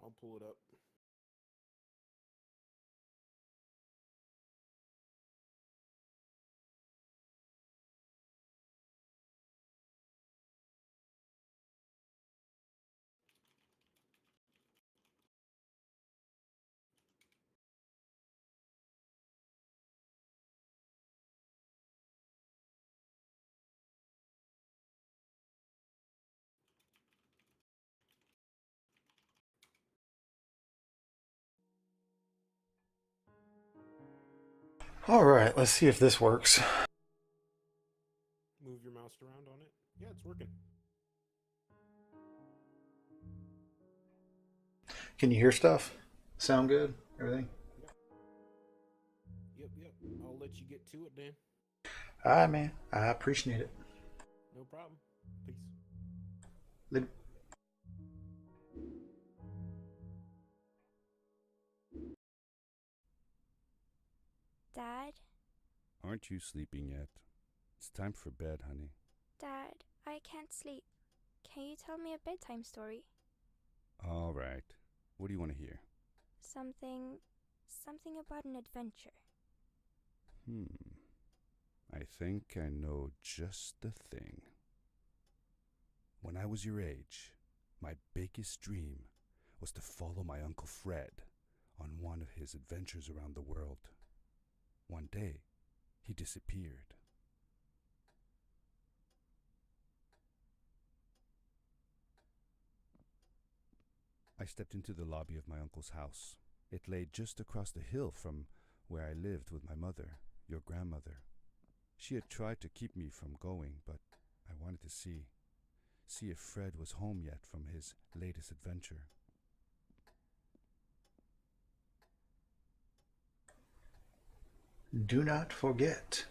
I'll pull it up. All right, let's see if this works. Move your mouse around on it. Yeah, it's working. Can you hear stuff? Sound good? Everything? Yep. Yep. I'll let you get to it, Dan. All right, man. I appreciate it. No problem. Peace. Dad? Aren't you sleeping yet? It's time for bed, honey. Dad, I can't sleep. Can you tell me a bedtime story? All right. What do you want to hear? Something about an adventure. I think I know just the thing. When I was your age, my biggest dream was to follow my Uncle Fred on one of his adventures around the world. One day, he disappeared. I stepped into the lobby of my uncle's house. It lay just across the hill from where I lived with my mother, your grandmother. She had tried to keep me from going, but I wanted to see if Fred was home yet from his latest adventure. Do not forget,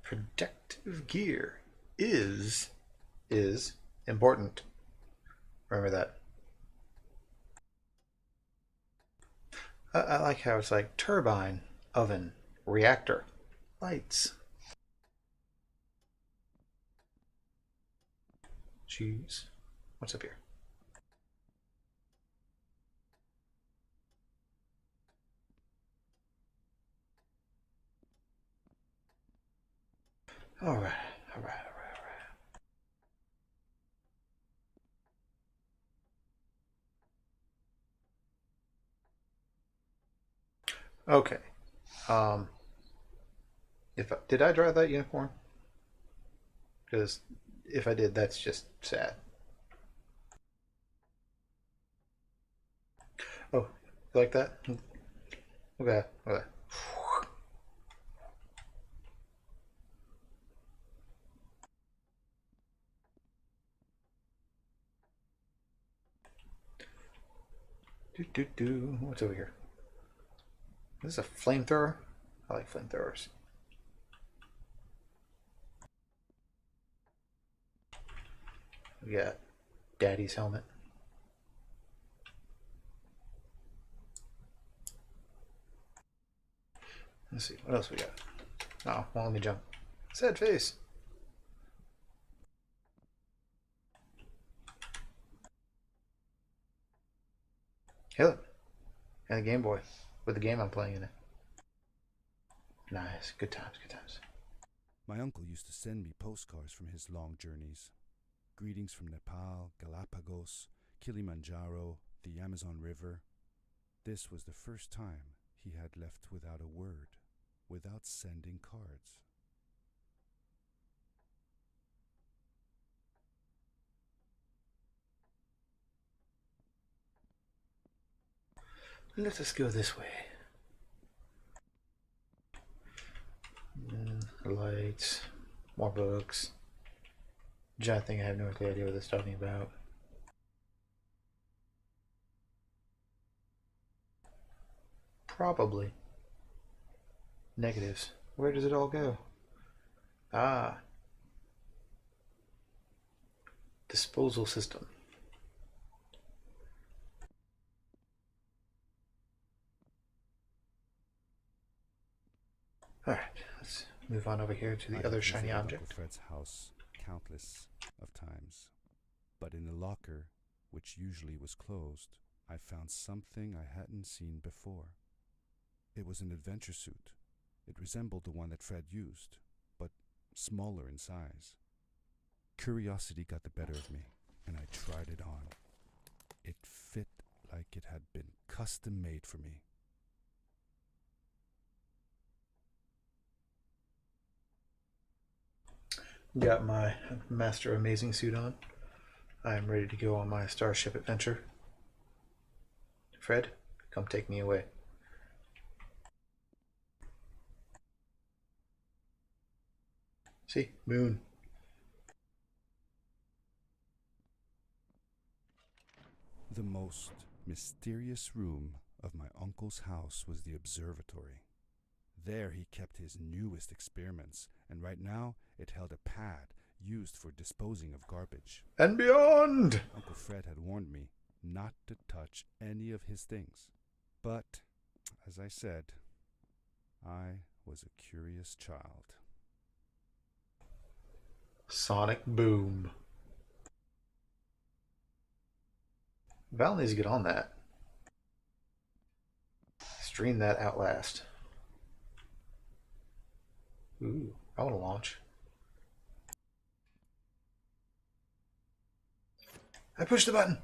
protective gear is important. Remember that. I like how it's like turbine, oven, reactor, lights, cheese. What's up here? All right, all right. Okay. Um, if did I drive that unicorn? Because if I did, that's just sad. Oh, you like that? Okay. Okay. Do. What's over here? Is this a flamethrower? I like flamethrowers. We got Daddy's helmet. Let's see, what else we got? Oh, well, let me jump. Sad face. Hey, look. And a Game Boy with the game I'm playing in it. Nice. Good times, good times. My uncle used to send me postcards from his long journeys. Greetings from Nepal, Galapagos, Kilimanjaro, the Amazon River. This was the first time he had left without a word, without sending cards. Let us go this way. Lights. More books. Giant thing I have no idea what it's talking about. Probably. Negatives. Where does it all go? Ah. Disposal system. Alright, let's move on over here to I the have other visited shiny Uncle object. Fred's house countless of times, but in the locker, which usually was closed, I found something I hadn't seen before. It was an adventure suit. It resembled the one that Fred used, but smaller in size. Curiosity got the better of me, and I tried it on. It fit like it had been custom made for me. Got my Master Amazing suit on. I am ready to go on my starship adventure. Fred, come take me away. See? Moon. The most mysterious room of my uncle's house was the observatory. There he kept his newest experiments, and right now it held a pad used for disposing of garbage. And beyond! Uncle Fred had warned me not to touch any of his things. But, as I said, I was a curious child. Sonic Boom. Val needs to get on that. Stream that Outlast. Ooh, I want to launch. I pushed the button.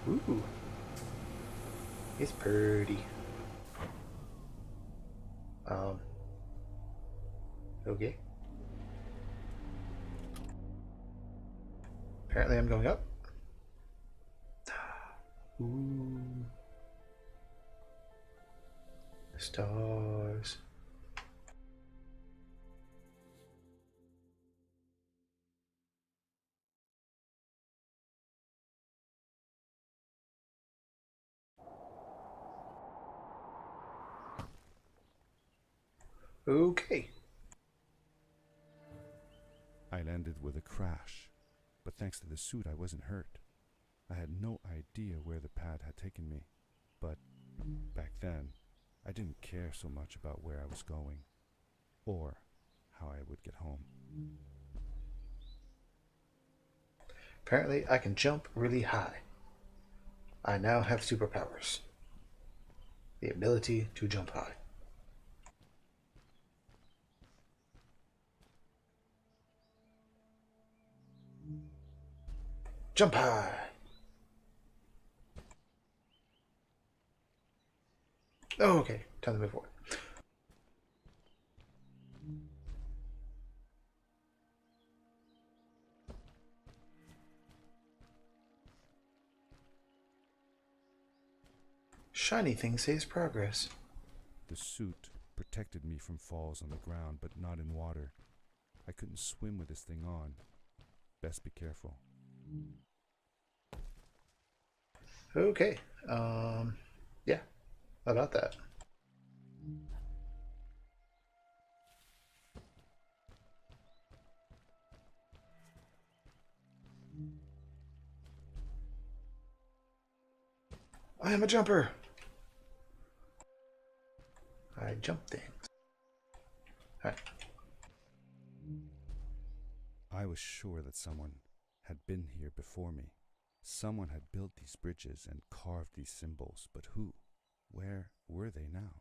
Ooh. It's pretty. Okay. Apparently I'm going up. Ooh. Stars. Okay. I landed with a crash, but thanks to the suit I wasn't hurt. I had no idea where the pad had taken me, but back then I didn't care so much about where I was going or how I would get home. Apparently I can jump really high. I now have superpowers. The ability to jump high. Jump high! Oh, okay. Time to move forward. Shiny thing saves progress. The suit protected me from falls on the ground, but not in water. I couldn't swim with this thing on. Best be careful. Okay. Yeah. How about that? I am a jumper. I jump things. Alright. I was sure that someone had been here before me. Someone had built these bridges and carved these symbols, but who? Where were they now?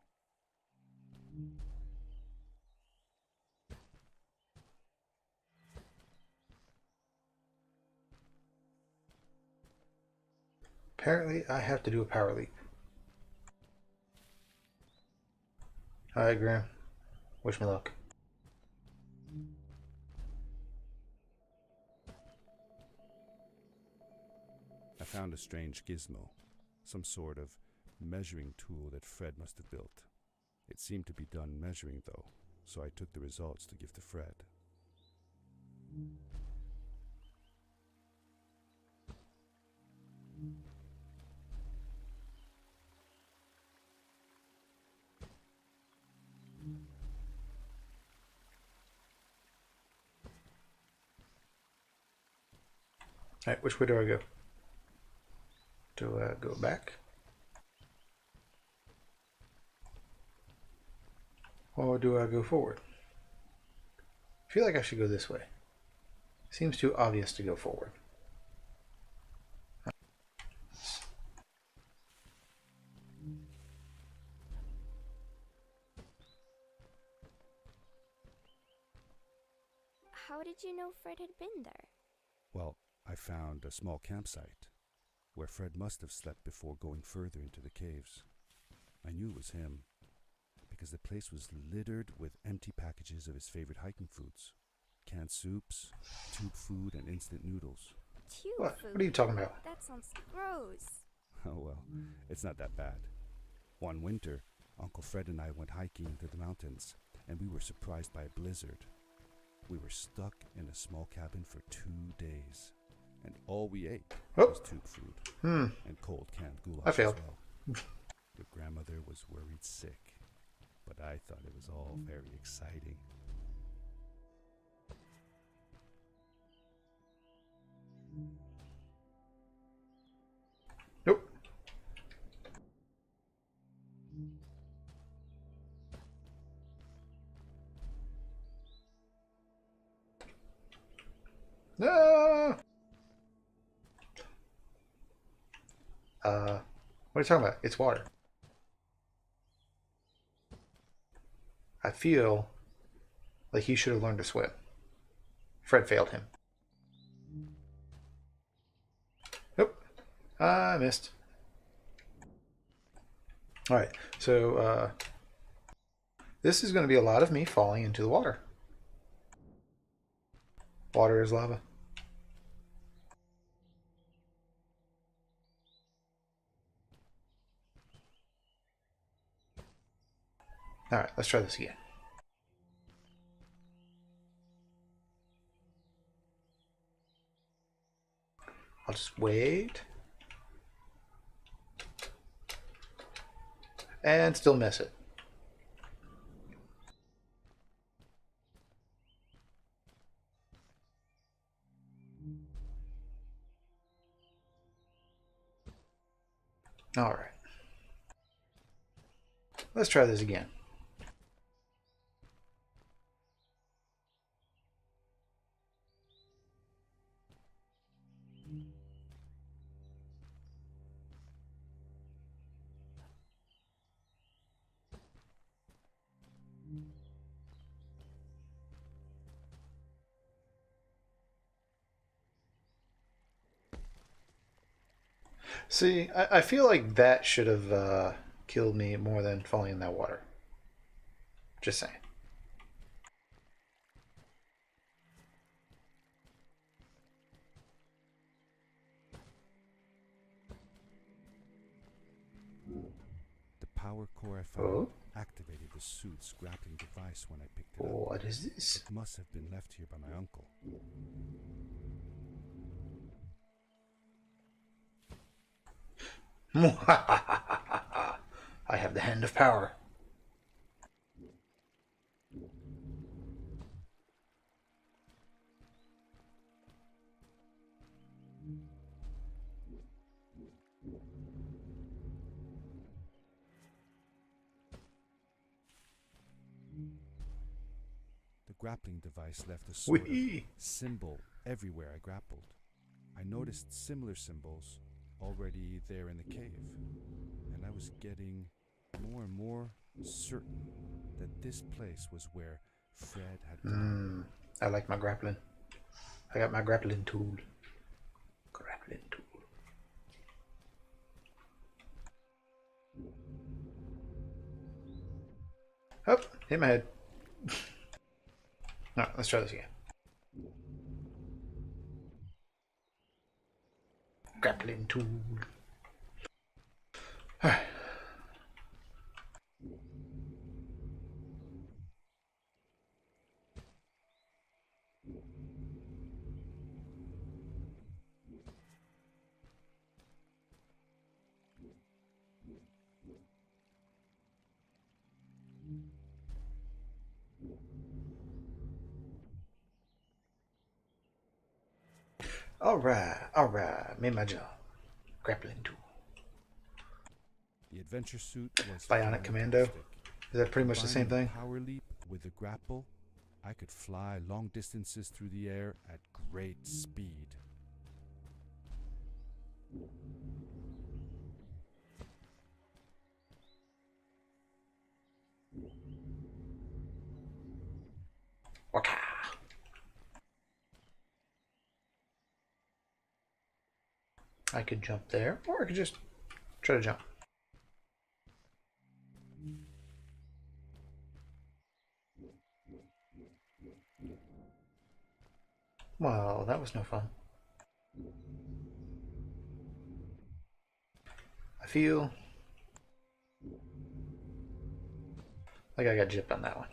Apparently, I have to do a power leap. Alright, Graham. Wish me luck. I found a strange gizmo, some sort of measuring tool that Fred must have built. It seemed to be done measuring, though, so I took the results to give to Fred. Alright, which way do I go? Do I go back? Or do I go forward? I feel like I should go this way. Seems too obvious to go forward. How did you know Fred had been there? Well, I found a small campsite where Fred must have slept before going further into the caves. I knew it was him because the place was littered with empty packages of his favorite hiking foods. Canned soups, tube food, and instant noodles. Tube What? food? What are you talking about? That sounds gross. Oh well, it's not that bad. One winter, Uncle Fred and I went hiking into the mountains, and we were surprised by a blizzard. We were stuck in a small cabin for 2 days, and all we ate was tube food and cold canned goulash I failed. as well. Your grandmother was worried sick, but I thought it was all very exciting. Nope. No. What are you talking about? It's water. I feel like he should have learned to swim. Fred failed him. Nope. I missed. Alright, so this is going to be a lot of me falling into the water. Water is lava. Alright, let's try this again. I'll just wait. And still miss it. All right. Let's try this again. See, I feel like that should have killed me more than falling in that water. Just saying. The power core I found Oh? activated the suit's grappling device when I picked it up. What is this? It must have been left here by my uncle. I have the hand of power. The grappling device left a sort of Whee! symbol everywhere I grappled. I noticed similar symbols already there in the cave, and I was getting more and more certain that this place was where Fred had gone. I like my grappling. I got my grappling tool. Grappling tool. Oh, hit my head. Alright, let's try this again. Grappling tool. Alright. Alright, made my job. Grappling tool. The adventure suit was Bionic Commando. fantastic. Is that pretty much the same Combining thing? Power leap with the grapple, I could fly long distances through the air at great speed. Waka. I could jump there, or I could just try to jump. Well, that was no fun. I feel like I got gypped on that one.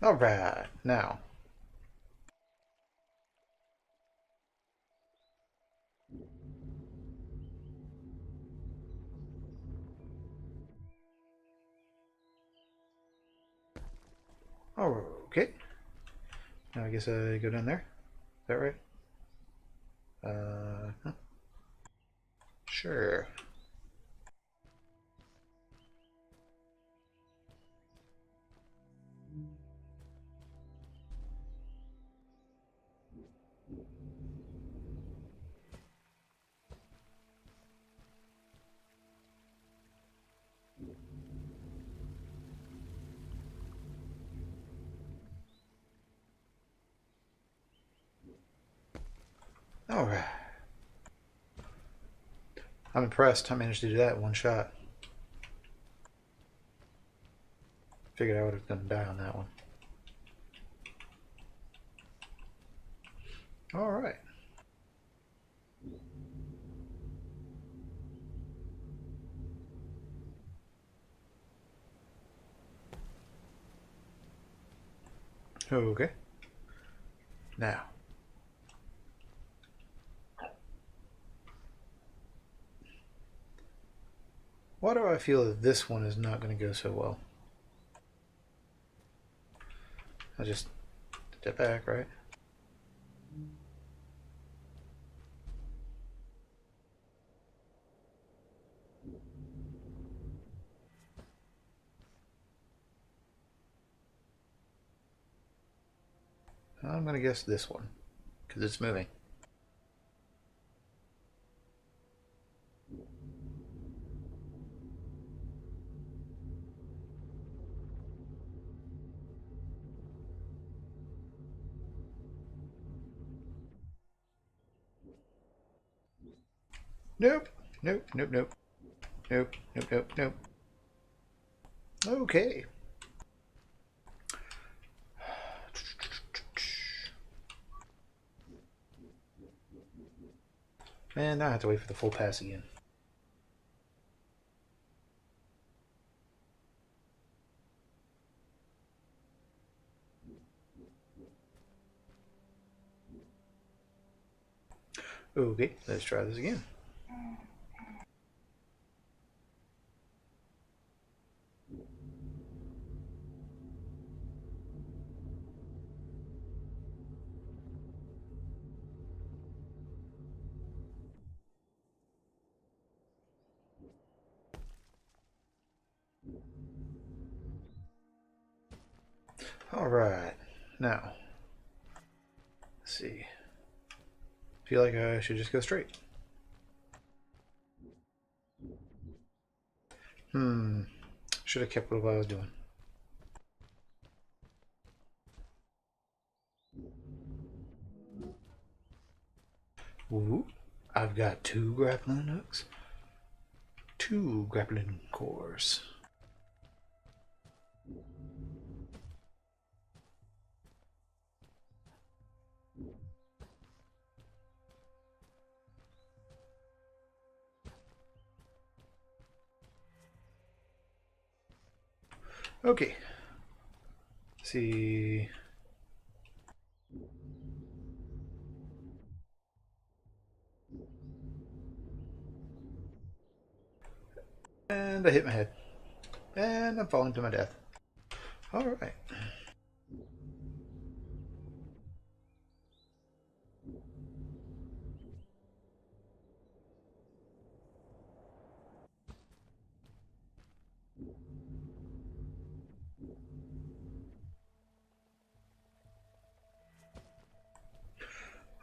Alright, now. Okay. Now I guess I go down there. Is that right? Huh. Sure. Alright. I'm impressed. I managed to do that in one shot. Figured I would have gonna die on that one. Alright. Okay. Now. Why do I feel that this one is not going to go so well? I just step back, right? I'm going to guess this one, because it's moving. Nope. Nope. Nope. Nope. Nope. Nope. Nope. Nope. Okay. Man, now I have to wait for the full pass again. Okay, let's try this again. Alright, now, let's see. Feel like I should just go straight. Should have kept what I was doing. Ooh, I've got 2 grappling hooks, 2 grappling cores. Okay. Let's see. And I hit my head. And I'm falling to my death. Alright.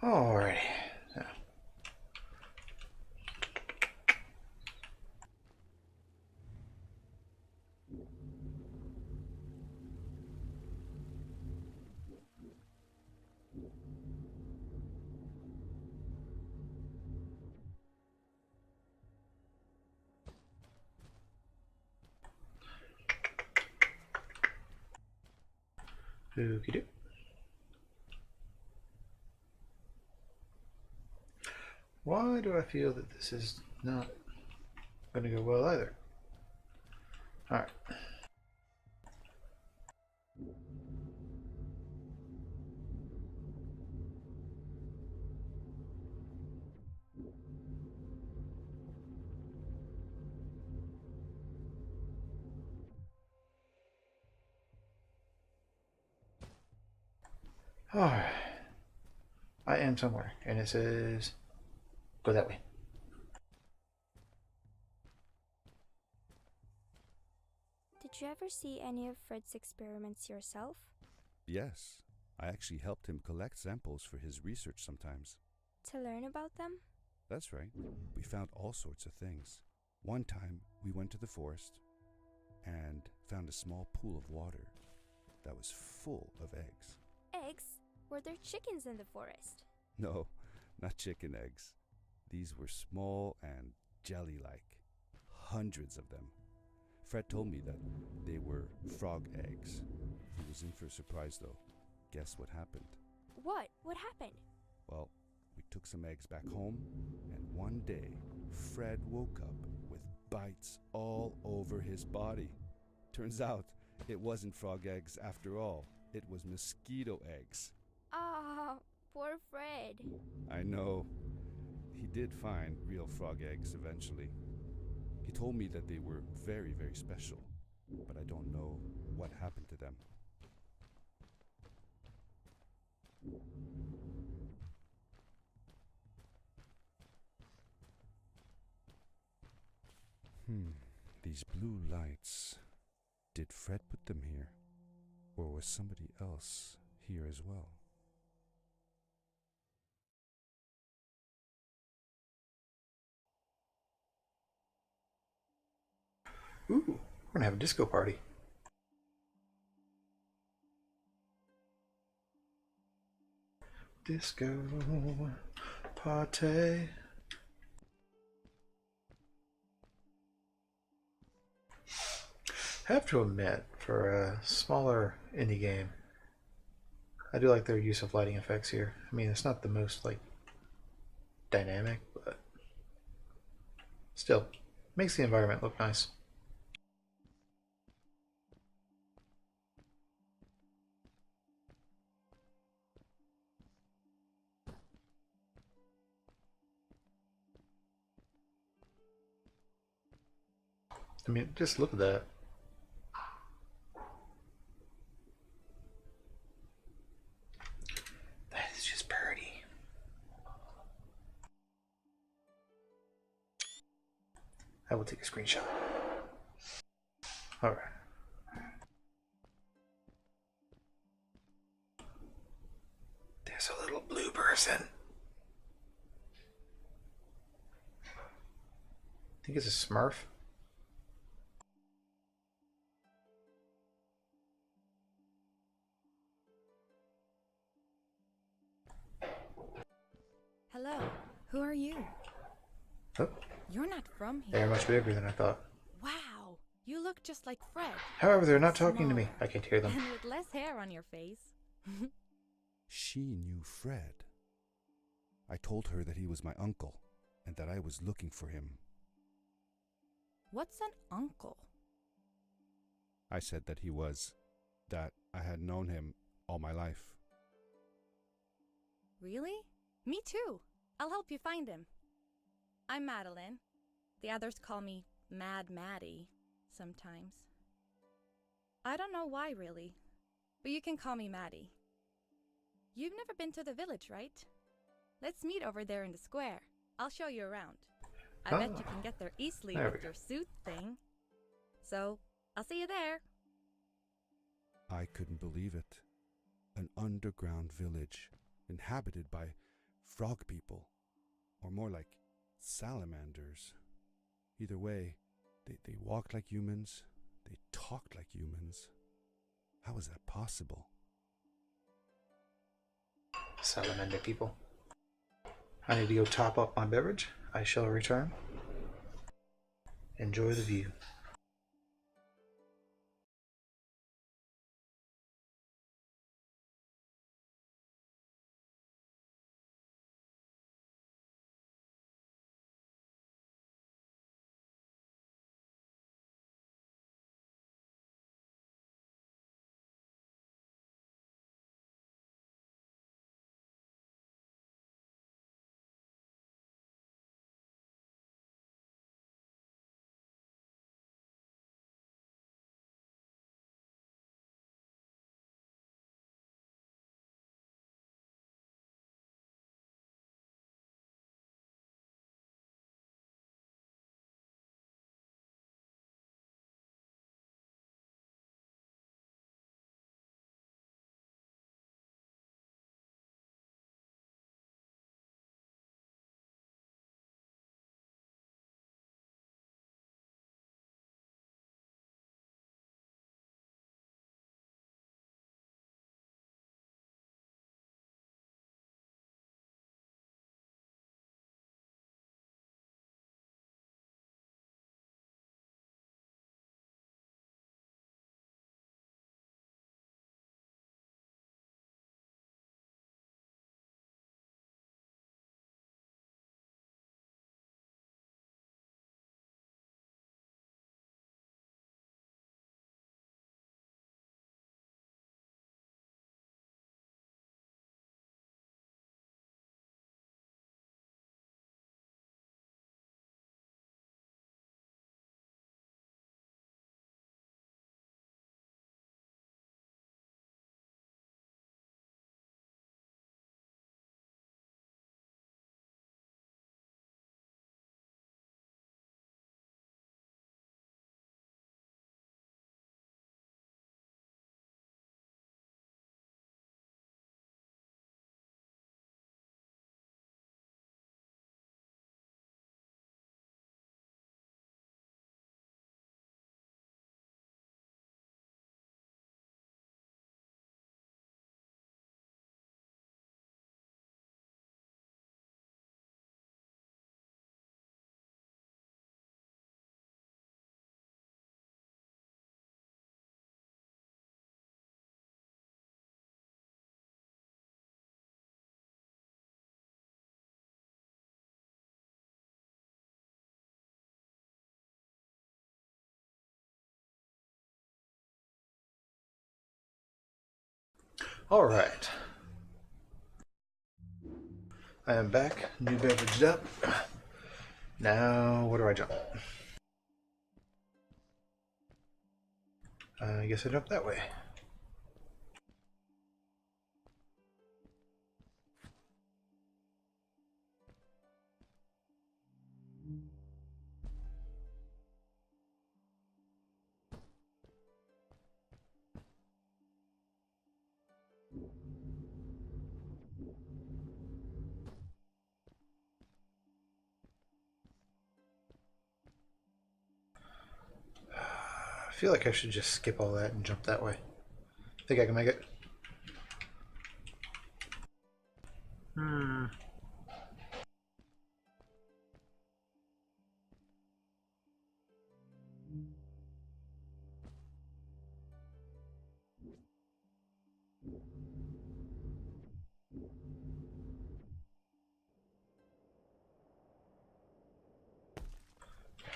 Alrighty. Now. Okie doke. Why do I feel that this is not going to go well either? Alright. Alright. I am somewhere, and it says go that way. Did you ever see any of Fred's experiments yourself? Yes, I actually helped him collect samples for his research sometimes. To learn about them? That's right. We found all sorts of things. One time, we went to the forest and found a small pool of water that was full of eggs. Eggs? Were there chickens in the forest? No, not chicken eggs. These were small and jelly-like. Hundreds of them. Fred told me that they were frog eggs. He was in for a surprise, though. Guess what happened? What? What happened? Well, we took some eggs back home, and one day, Fred woke up with bites all over his body. Turns out, it wasn't frog eggs after all. It was mosquito eggs. Ah, poor Fred. I know. He did find real frog eggs eventually. He told me that they were very, very special, but I don't know what happened to them. These blue lights. Did Fred put them here? Or was somebody else here as well? Ooh, we're gonna have a disco party. Disco party. I have to admit, for a smaller indie game, I do like their use of lighting effects here. I mean, it's not the most like dynamic, but still makes the environment look nice. I mean, just look at that. That is just pretty. I will take a screenshot. Alright. There's a little blue person. I think it's a Smurf. Hello, who are you? Oh, You're not from they're here. much bigger than I thought. Wow, you look just like Fred. However, they're not talking to me. Smaller. I can't hear them. And with less hair on your face. She knew Fred. I told her that he was my uncle and that I was looking for him. What's an uncle? I said that I had known him all my life. Really? Me too. I'll help you find him. I'm Madeline. The others call me Mad Maddie sometimes. I don't know why, really, but you can call me Maddie. You've never been to the village, right? Let's meet over there in the square. I'll show you around. I bet you can get there easily There we with go. your suit thing. So, I'll see you there. I couldn't believe it. An underground village inhabited by frog people, or more like salamanders. Either way, they walked like humans, they talked like humans. How is that possible? Salamander people. I need to go top up my beverage. I shall return. Enjoy the view. Alright. I am back, new beverage up. Now, where do I jump? I guess I jump that way. I feel like I should just skip all that and jump that way. Think I can make it?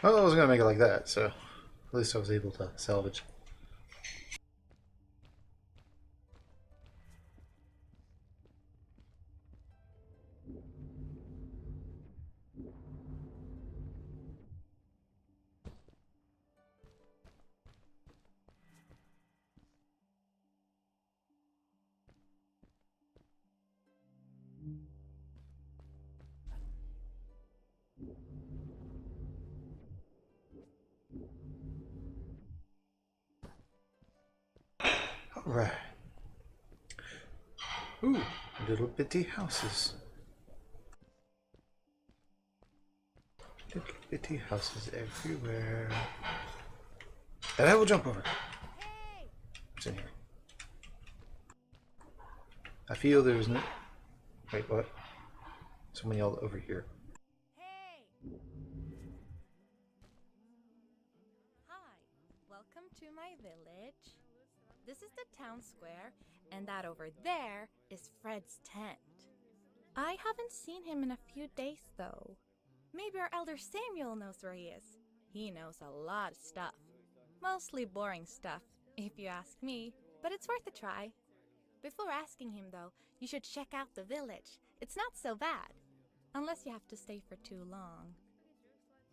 Well, I was gonna make it like that, so at least I was able to salvage. Right. Ooh, little bitty houses. Little bitty houses everywhere. And I will jump over. What's in here? I feel there's no. Wait, what? Someone yelled over here. Hey! Hi, welcome to my village. This is the town square, and that over there is Fred's tent. I haven't seen him in a few days, though. Maybe our elder Samuel knows where he is. He knows a lot of stuff. Mostly boring stuff, if you ask me, but it's worth a try. Before asking him, though, you should check out the village. It's not so bad, unless you have to stay for too long.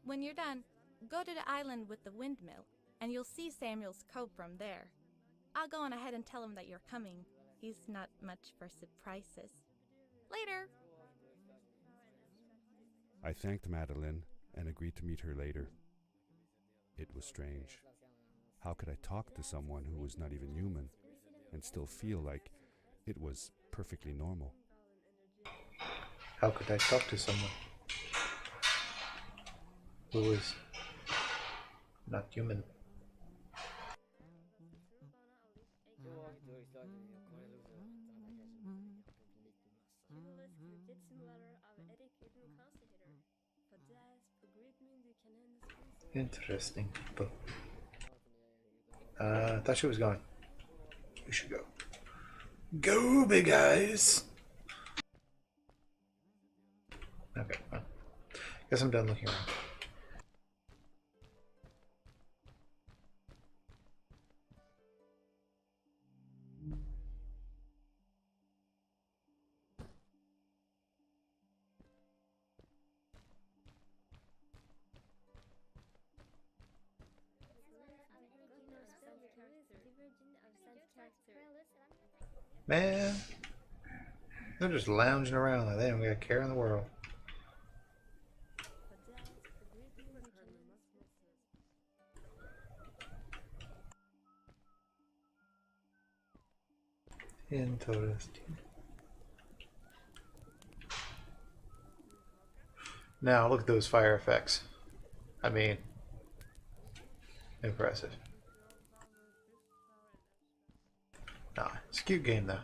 When you're done, go to the island with the windmill, and you'll see Samuel's cove from there. I'll go on ahead and tell him that you're coming. He's not much for surprises. Later! I thanked Madeline and agreed to meet her later. It was strange. How could I talk to someone who was not even human and still feel like it was perfectly normal? How could I talk to someone who is not human? Interesting people. I thought she was going. We should go. Go, big eyes! Okay, well. Guess I'm done looking around. Man, they're just lounging around like they don't got a care in the world. Interesting. Now look at those fire effects. I mean, impressive. Nah, it's a cute game though.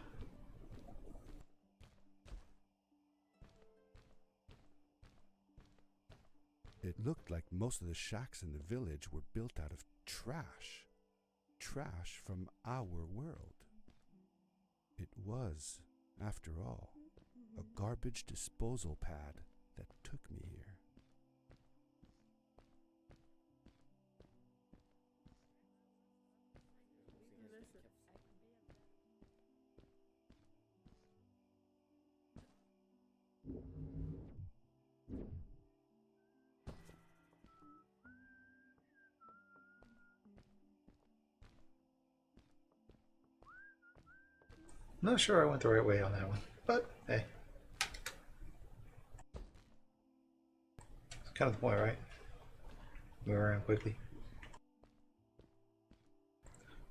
It looked like most of the shacks in the village were built out of trash. Trash from our world. It was, after all, a garbage disposal pad that took me here. I'm not sure I went the right way on that one, but hey. It's kind of the point, right? Move around quickly.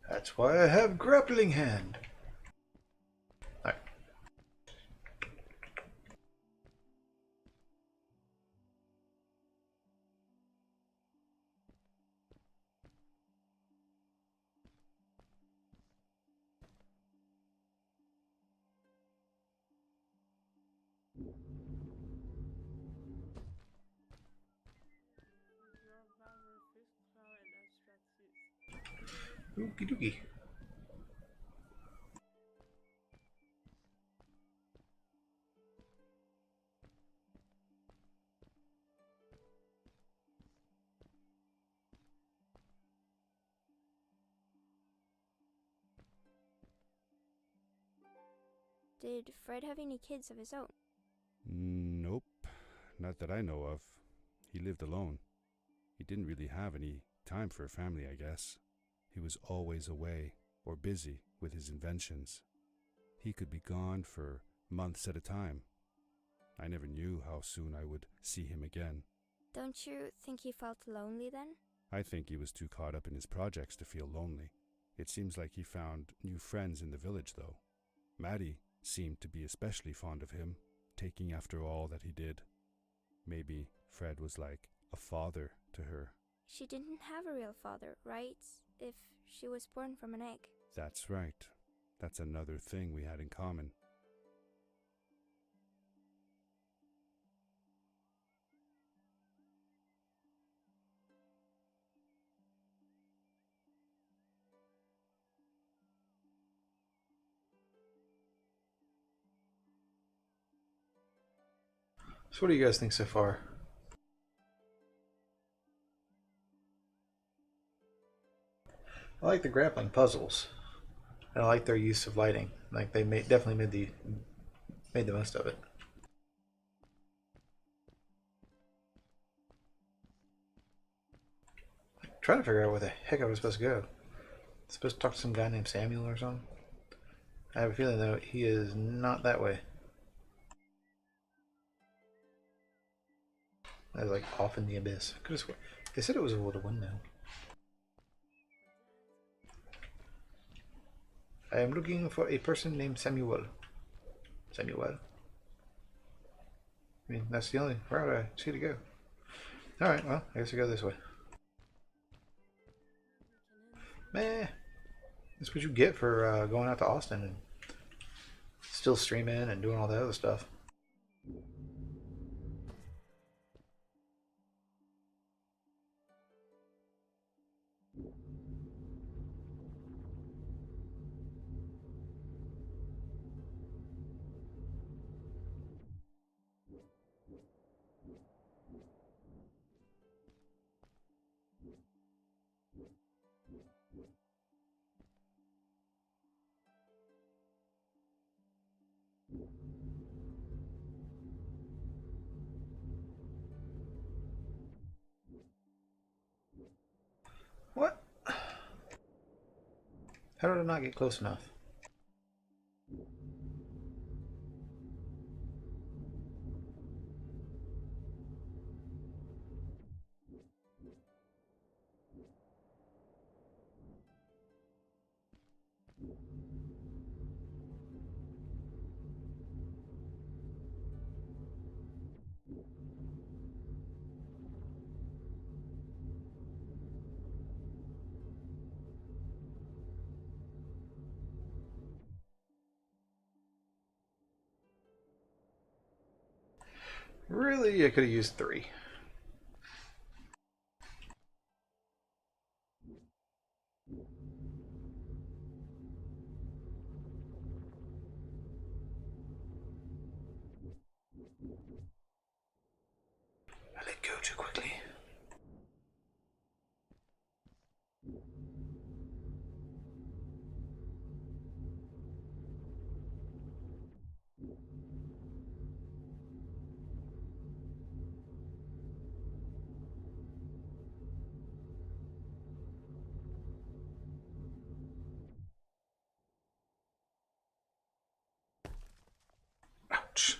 That's why I have grappling hand. Alright. Ookie dookie. Did Fred have any kids of his own? Nope, not that I know of. He lived alone. He didn't really have any time for a family, I guess. He was always away or busy with his inventions. He could be gone for months at a time. I never knew how soon I would see him again. Don't you think he felt lonely then? I think he was too caught up in his projects to feel lonely. It seems like he found new friends in the village, though. Maddie seemed to be especially fond of him, taking after all that he did. Maybe Fred was like a father to her. She didn't have a real father, right? If she was born from an egg. That's right. That's another thing we had in common. So what do you guys think so far? I like the grappling puzzles. And I like their use of lighting. Like they definitely made the most of it. I'm trying to figure out where the heck I was supposed to go. Supposed to talk to some guy named Samuel or something. I have a feeling though he is not that way. I was like off in the abyss. I could have sworn. They said it was over the window. I am looking for a person named Samuel. Samuel. I mean, that's the only route I see to go. Alright, well, I guess I go this way. Meh. That's what you get for going out to Austin and still streaming and doing all that other stuff. What? How did I not get close enough? Really, I could have used 3. I let go too quickly. Ouch.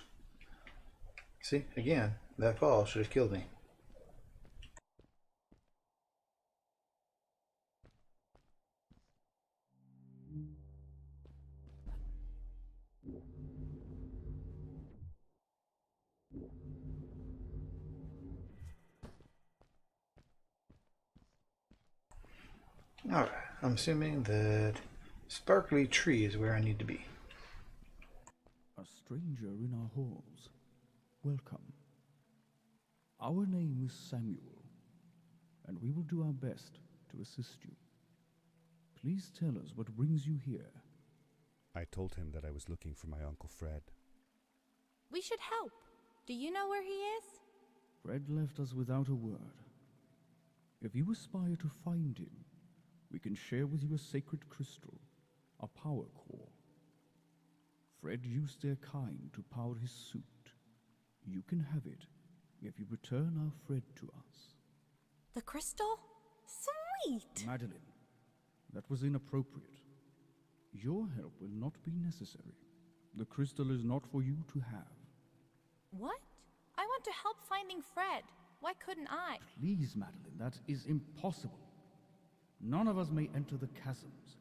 See, again, that fall should have killed me. Alright, I'm assuming that Sparkly Tree is where I need to be. A stranger in our halls. Welcome. Our name is Samuel, and we will do our best to assist you. Please tell us what brings you here. I told him that I was looking for my Uncle Fred. We should help. Do you know where he is? Fred left us without a word. If you aspire to find him, we can share with you a sacred crystal, a power core. Fred used their kind to power his suit. You can have it if you return our Fred to us. The crystal? Sweet! Madeline, that was inappropriate. Your help will not be necessary. The crystal is not for you to have. What? I want to help finding Fred. Why couldn't I? Please, Madeline, that is impossible. None of us may enter the chasms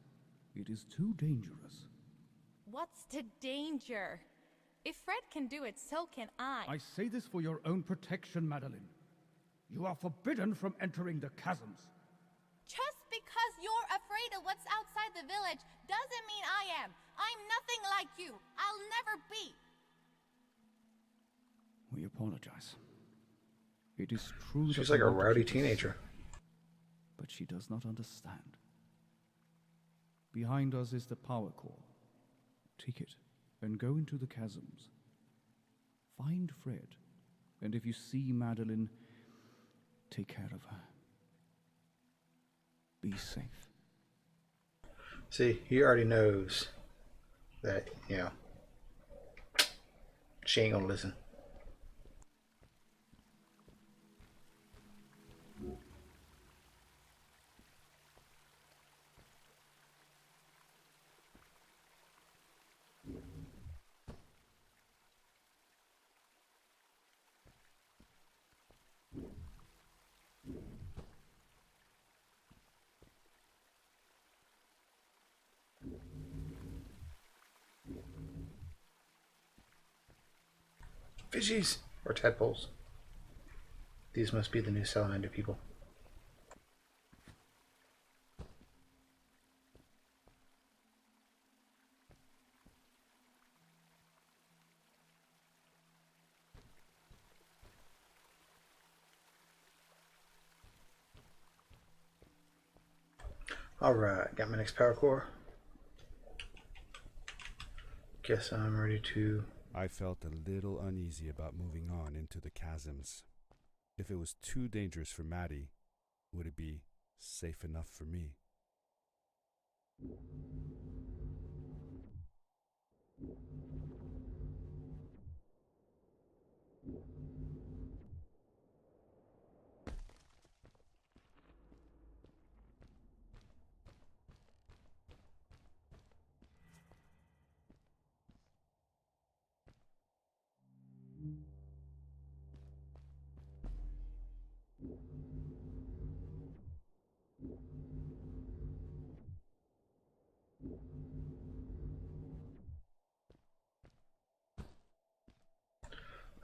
It is too dangerous. What's the danger? If Fred can do it, so can I. I say this for your own protection, Madeline. You are forbidden from entering the chasms. Just because you're afraid of what's outside the village doesn't mean I am. I'm nothing like you. I'll never be. We apologize. It is true She's that like we a want to rowdy keep us teenager. safe, but she does not understand. Behind us is the power core. Take it and go into the chasms. Find Fred, and if you see Madeline, take care of her. Be safe. See, he already knows that, she ain't gonna listen. Fishies or tadpoles. These must be the new salamander people. Alright, got my next power core. Guess I'm ready to... I felt a little uneasy about moving on into the chasms. If it was too dangerous for Maddie, would it be safe enough for me?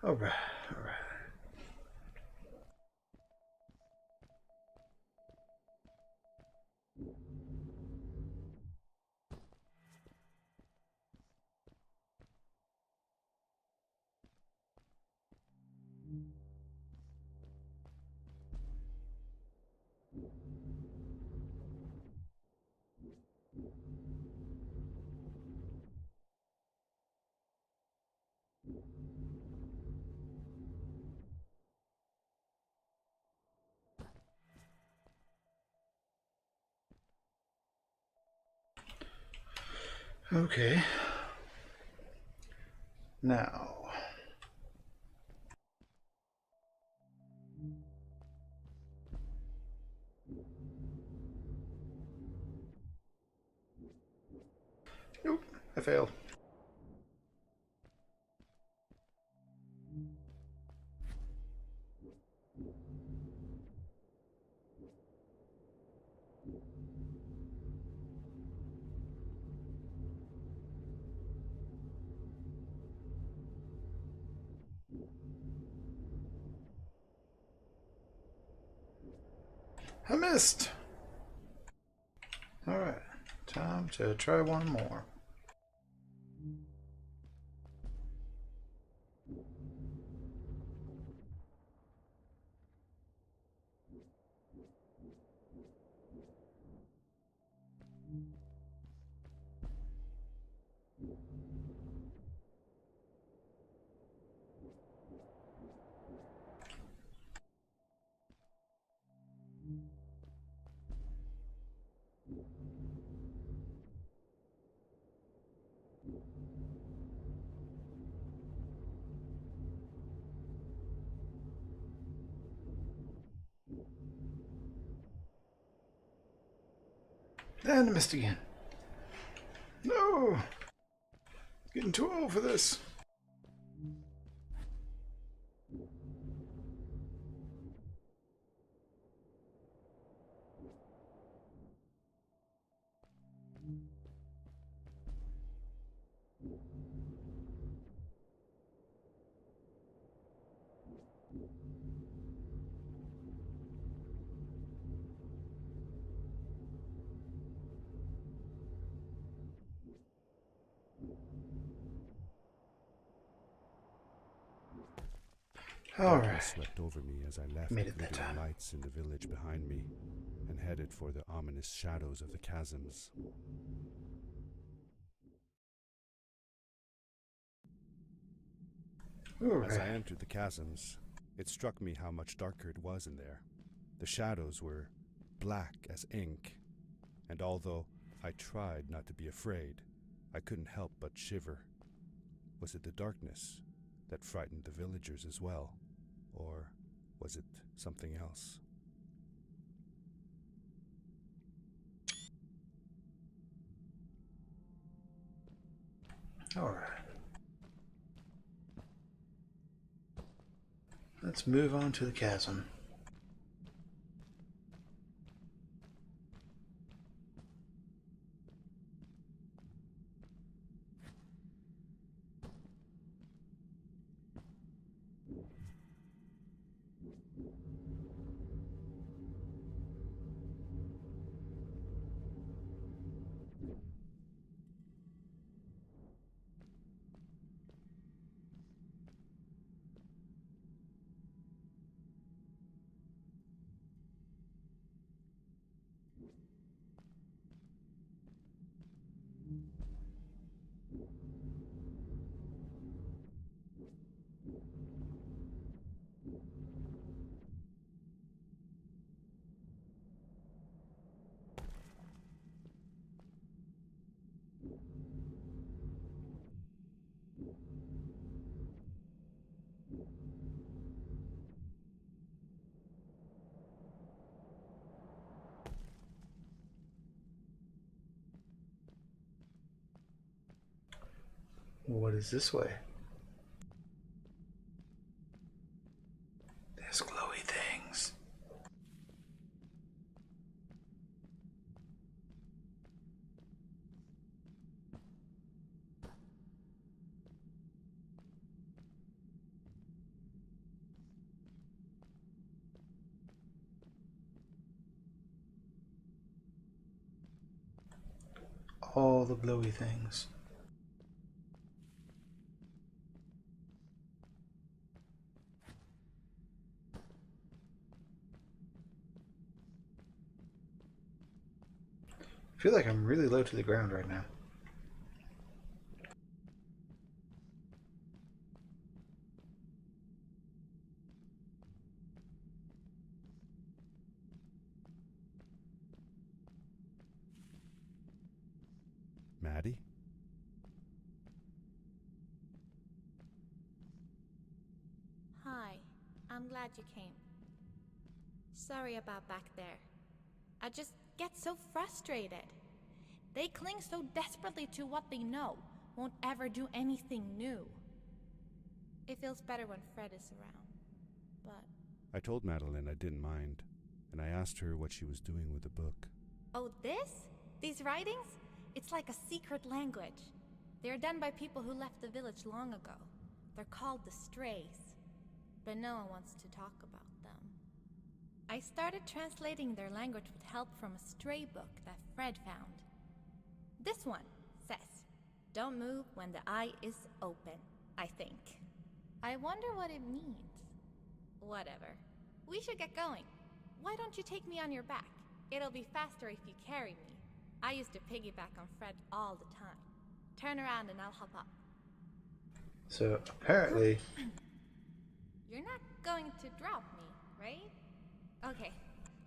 Alright, alright. Okay. Now. Nope, I failed. I missed. Alright, time to try one more. And I missed again. No! Getting too old for this. All Darkness right. swept over me as I left Made the it that flickering time. lights in the village behind me and headed for the ominous shadows of the chasms. All As I right. entered the chasms, it struck me how much darker it was in there. The shadows were black as ink, and although I tried not to be afraid, I couldn't help but shiver. Was it the darkness that frightened the villagers as well, or was it something else? All right. Let's move on to the chasm. What is this way? There's glowy things. All the glowy things. I feel like I'm really low to the ground right now. Maddie? Hi, I'm glad you came. Sorry about back there. I just get so frustrated. They cling so desperately to what they know, won't ever do anything new. It feels better when Fred is around, but... I told Madeline I didn't mind, and I asked her what she was doing with the book. Oh, this? These writings? It's like a secret language. They are done by people who left the village long ago. They're called the Strays, but no one wants to talk about them. I started translating their language with help from a stray book that Fred found. This one says, "Don't move when the eye is open," I think. I wonder what it means. Whatever. We should get going. Why don't you take me on your back? It'll be faster if you carry me. I used to piggyback on Fred all the time. Turn around and I'll hop up. So apparently, You're not going to drop me, right? Okay,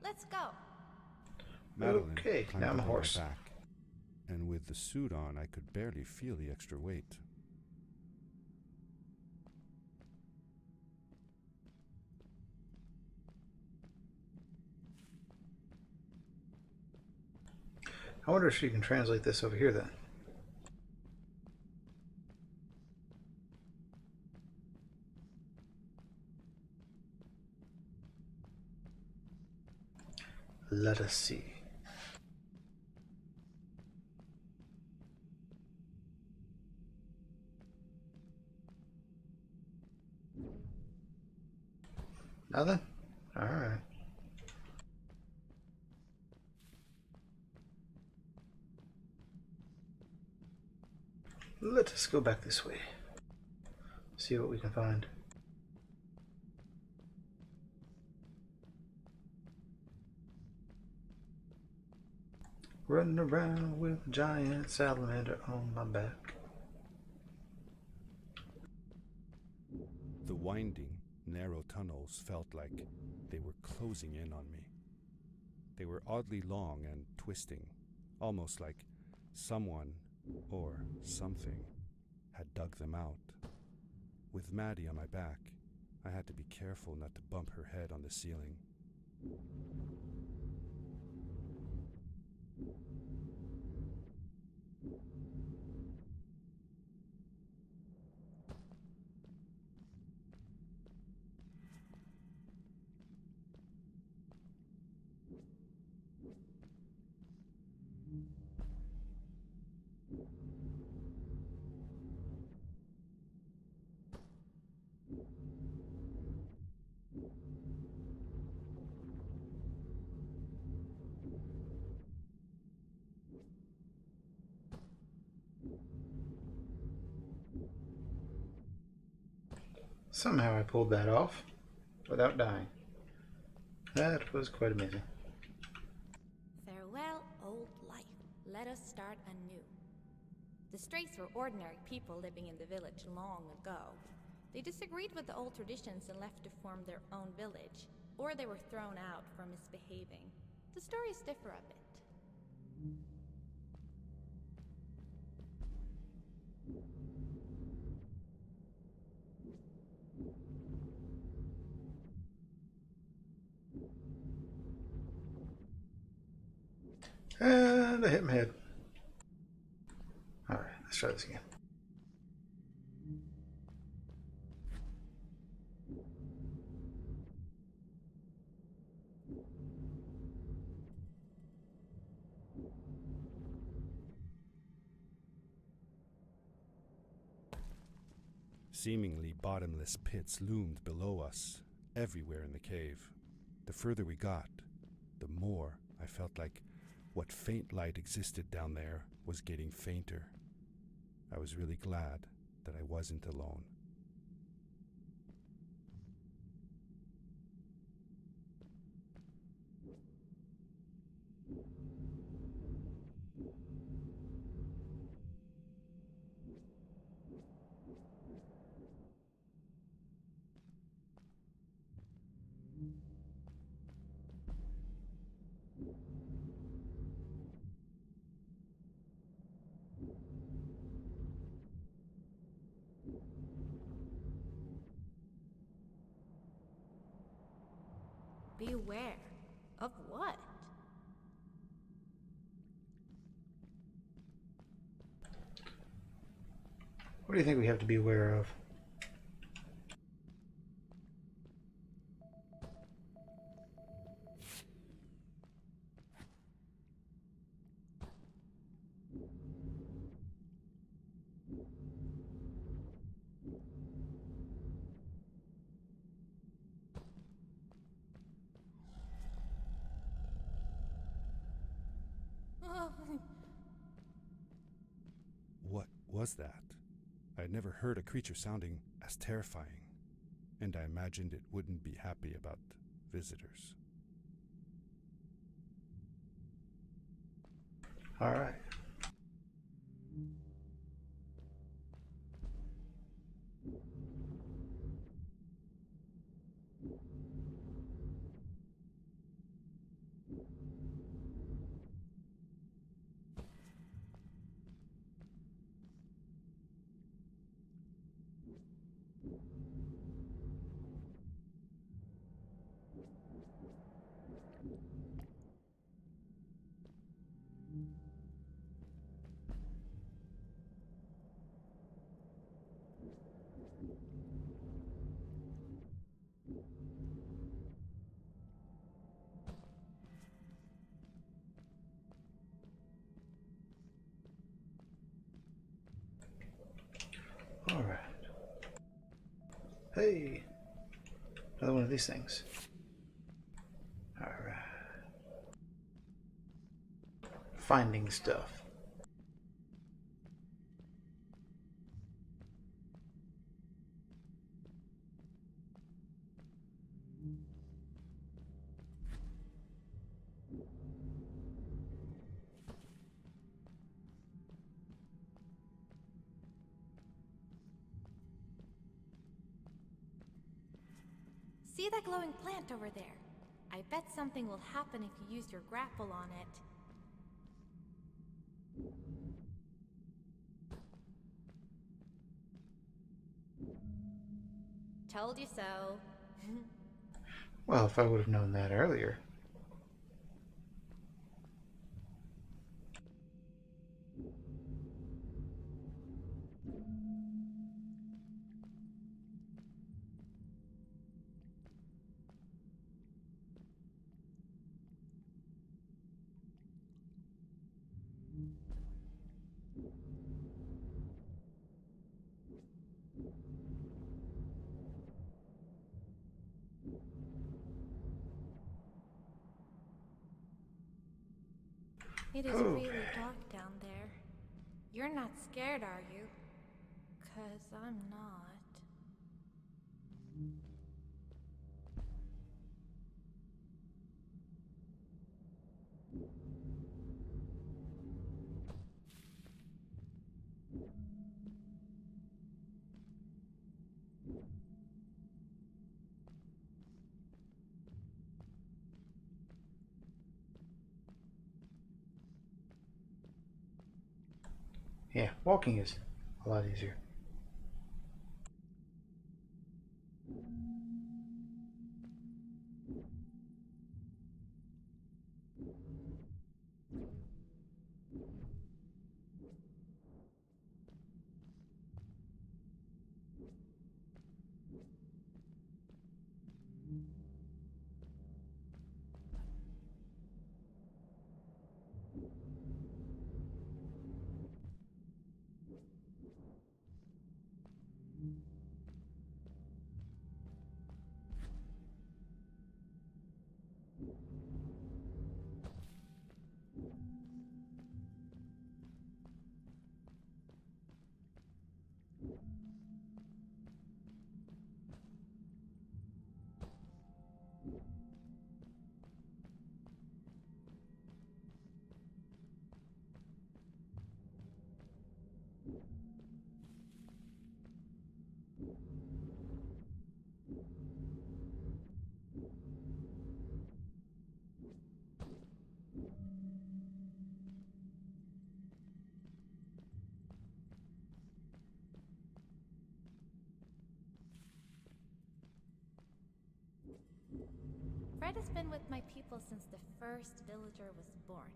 let's go. Madeline Okay, climbed now I'm a over horse. my back, and with the suit on, I could barely feel the extra weight. I wonder if she can translate this over here then. Let us see. Nothing? Alright. Let us go back this way. See what we can find. Running around with a giant salamander on my back. The winding, narrow tunnels felt like they were closing in on me. They were oddly long and twisting, almost like someone or something had dug them out. With Maddie on my back, I had to be careful not to bump her head on the ceiling. Somehow I pulled that off without dying. That was quite amazing. Farewell, old life. Let us start anew. The Strays were ordinary people living in the village long ago. They disagreed with the old traditions and left to form their own village, or they were thrown out for misbehaving. The stories differ a bit. And I hit my head. Alright, let's try this again. Seemingly bottomless pits loomed below us, everywhere in the cave. The further we got, the more I felt like what faint light existed down there was getting fainter. I was really glad that I wasn't alone. Beware. Of what? What do you think we have to be aware of? What was that? I had never heard a creature sounding as terrifying, and I imagined it wouldn't be happy about visitors. Alright. Alright. Hey! Another one of these things. Alright. Finding stuff. See that glowing plant over there? I bet something will happen if you use your grapple on it. Told you so. Well, if I would have known that earlier. It is Okay. really dark down there. You're not scared, are you? 'Cause I'm not. Yeah, walking is a lot easier. Fred has been with my people since the first villager was born.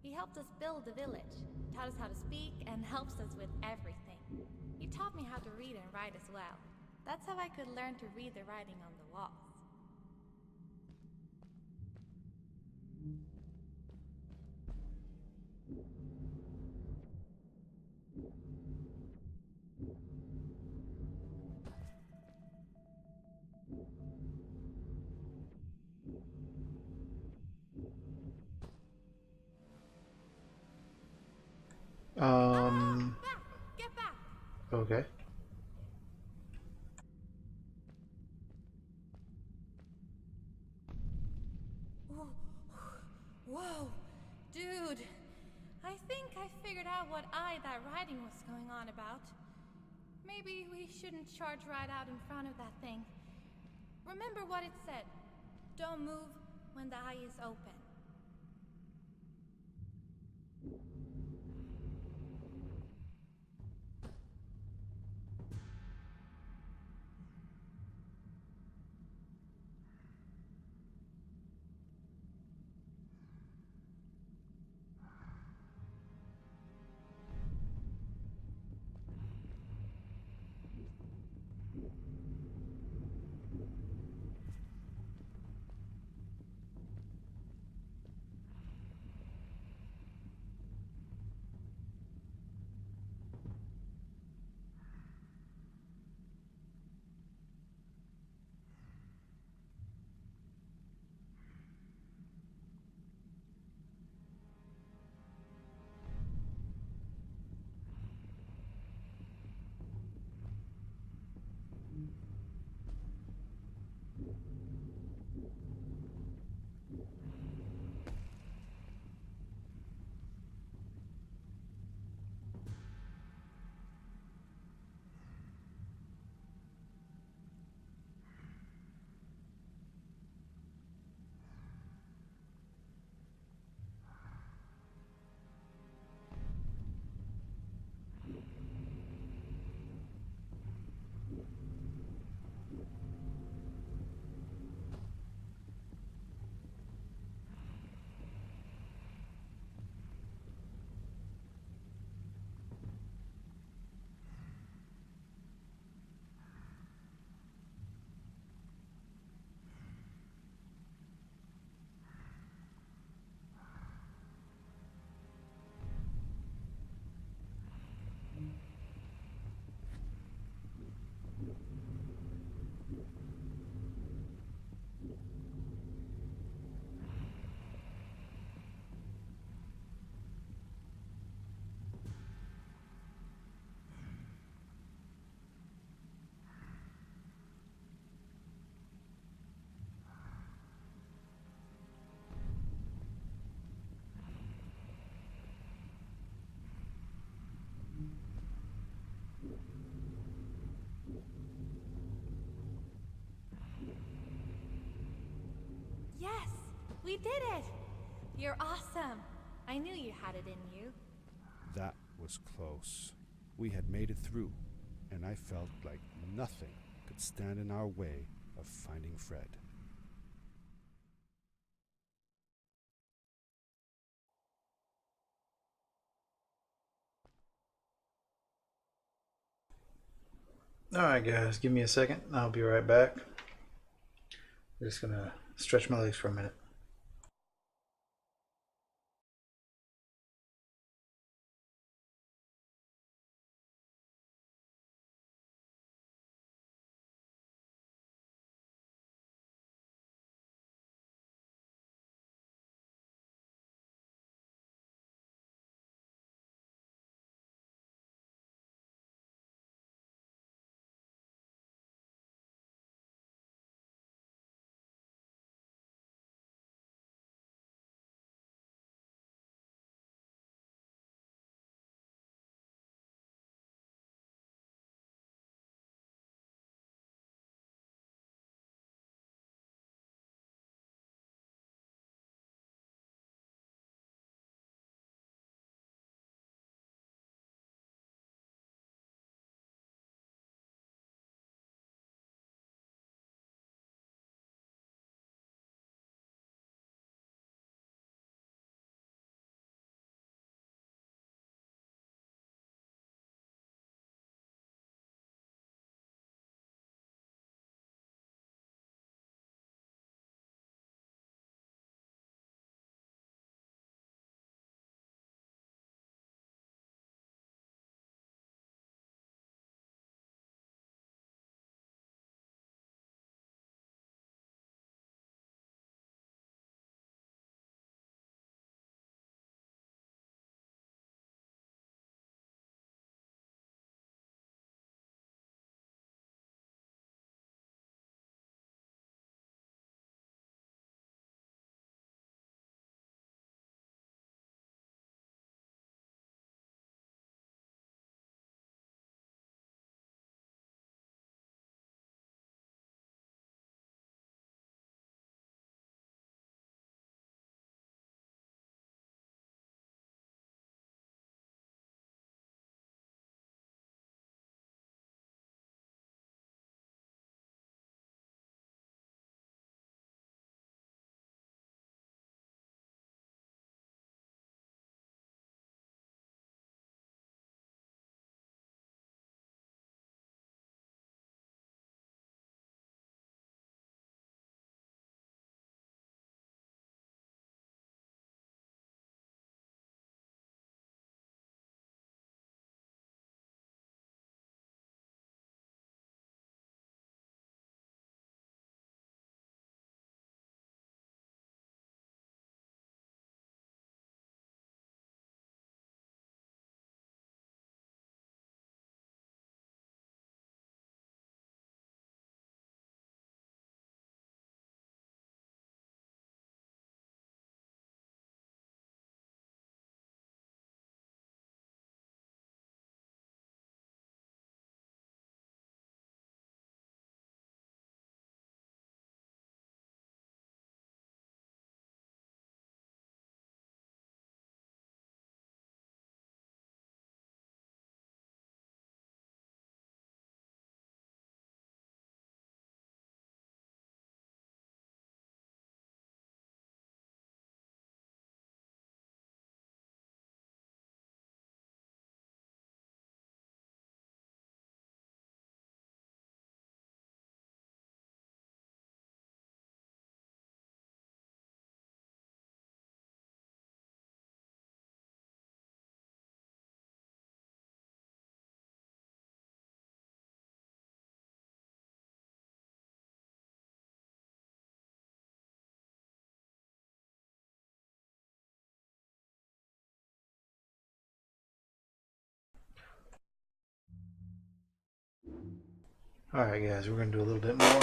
He helped us build the village, taught us how to speak, and helps us with everything. He taught me how to read and write as well. That's how I could learn to read the writing on the walls. Um, Back! Get back! okay. Whoa! Dude! I think I figured out what that writing was going on about. Maybe we shouldn't charge right out in front of that thing. Remember what it said. Don't move when the eye is open. We did it! You're awesome! I knew you had it in you. That was close. We had made it through, and I felt like nothing could stand in our way of finding Fred. Alright, guys, give me a second. I'll be right back. I'm just gonna stretch my legs for a minute. Alright, guys, we're going to do a little bit more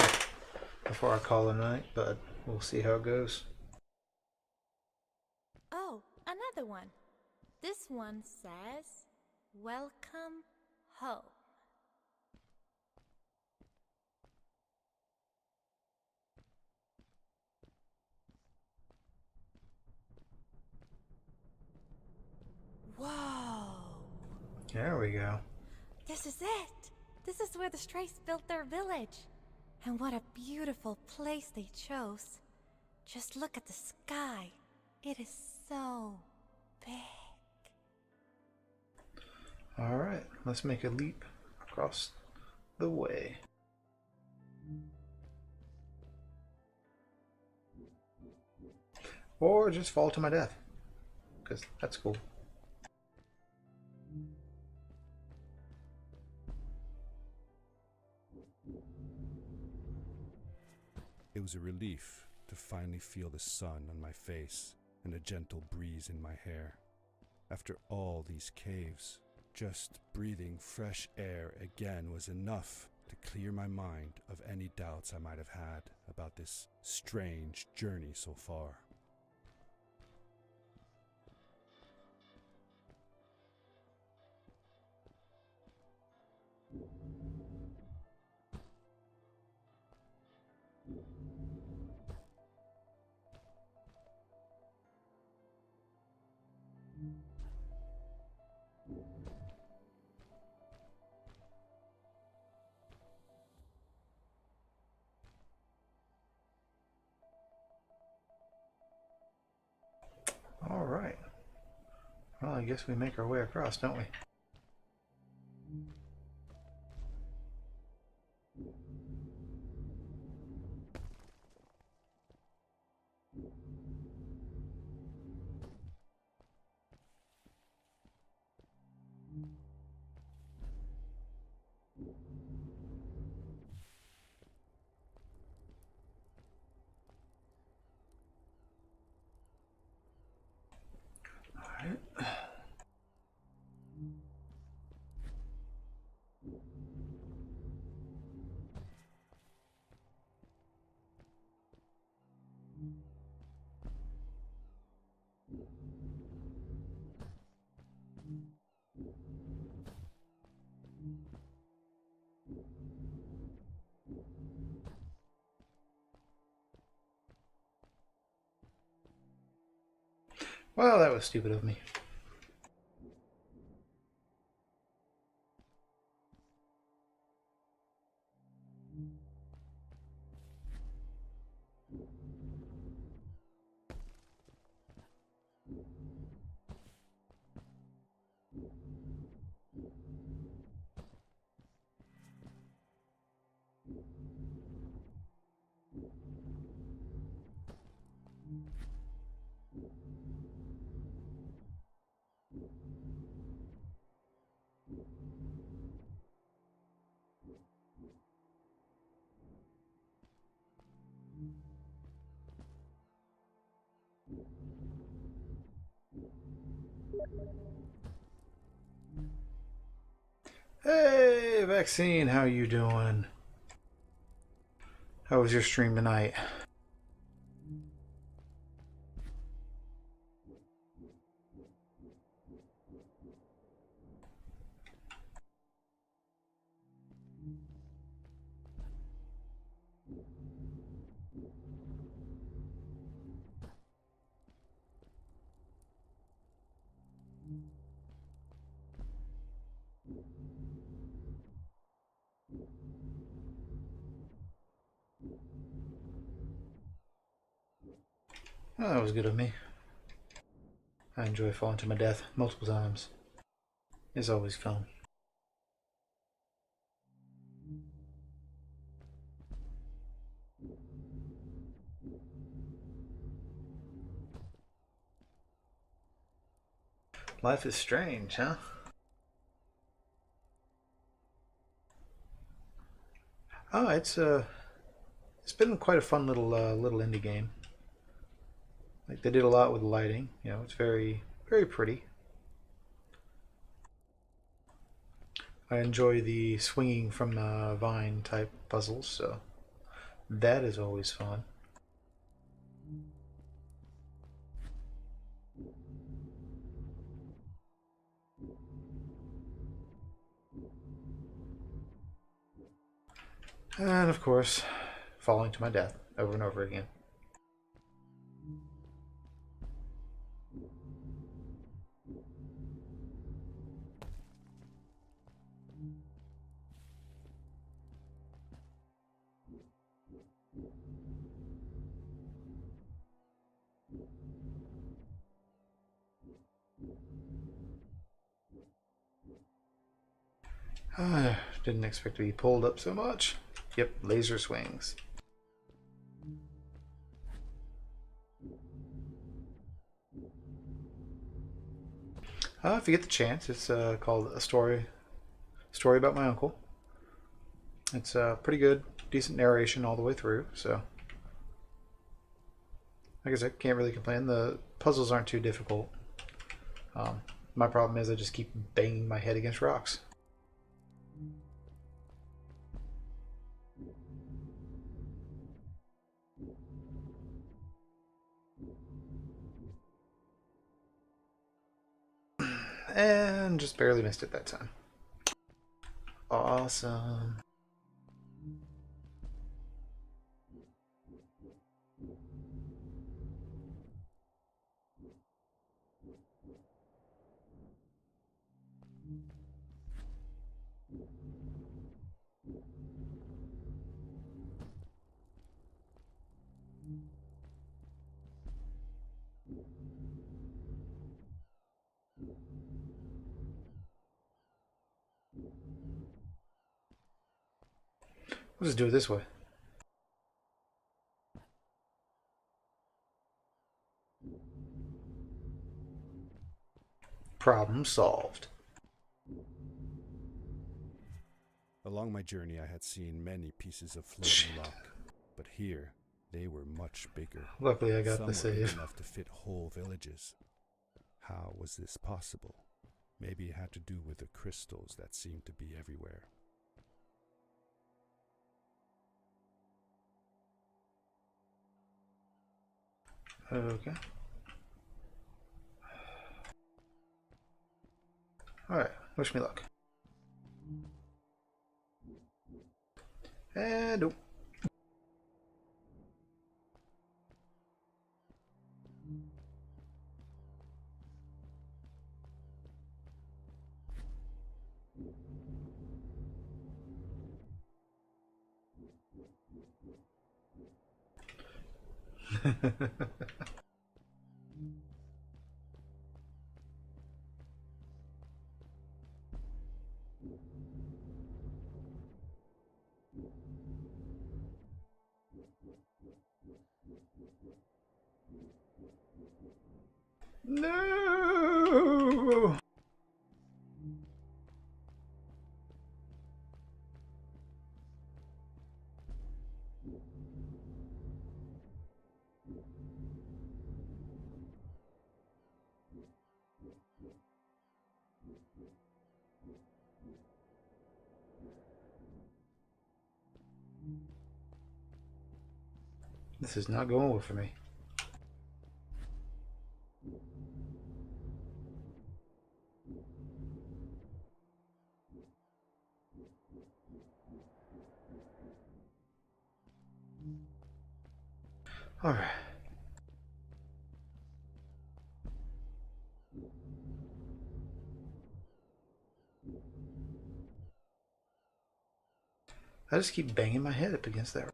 before I call it a night, but we'll see how it goes. Oh, another one. This one says, "Welcome home." There we go. This is it! This is where the Strays built their village. And what a beautiful place they chose. Just look at the sky. It is so big. Alright, let's make a leap across the way. Or just fall to my death. Because that's cool. It was a relief to finally feel the sun on my face and a gentle breeze in my hair. After all these caves, just breathing fresh air again was enough to clear my mind of any doubts I might have had about this strange journey so far. Alright. Well, I guess we make our way across, don't we? Alright. Well, that was stupid of me. Hey, Vaccine, how you doing? How was your stream tonight? Oh, that was good of me. I enjoy falling to my death multiple times. It's always fun. Life is strange, huh? Oh, it's been quite a fun little indie game. Like they did a lot with the lighting. You know, it's very pretty. I enjoy the swinging from the vine type puzzles, so that is always fun. And of course, falling to my death over and over again. Didn't expect to be pulled up so much. Yep, laser swings. If you get the chance, it's called A Story About My Uncle. It's pretty good, decent narration all the way through. So, like I said, can't really complain. The puzzles aren't too difficult. My problem is I just keep banging my head against rocks. And just barely missed it that time. Awesome. We'll just do it this way. Problem solved. Along my journey, I had seen many pieces of floating rock, but here they were much bigger. Luckily, I got Some the were big save. enough to fit whole villages. How was this possible? Maybe it had to do with the crystals that seemed to be everywhere. Okay. Alright, wish me luck. And nope. No. This is not going well for me. All right. I just keep banging my head up against that.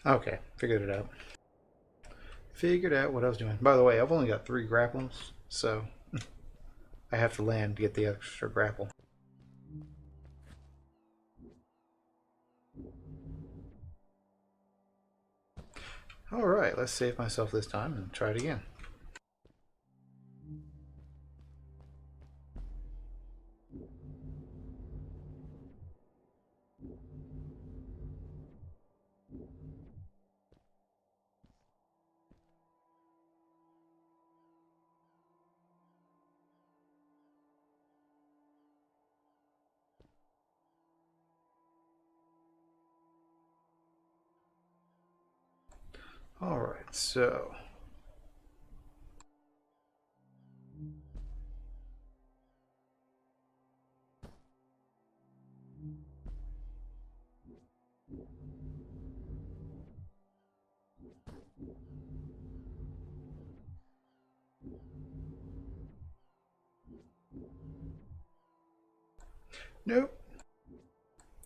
Okay, figured it out. Figured out what I was doing. By the way, I've only got 3 grapples, so I have to land to get the extra grapple. Alright, let's save myself this time and try it again. Alright, so nope.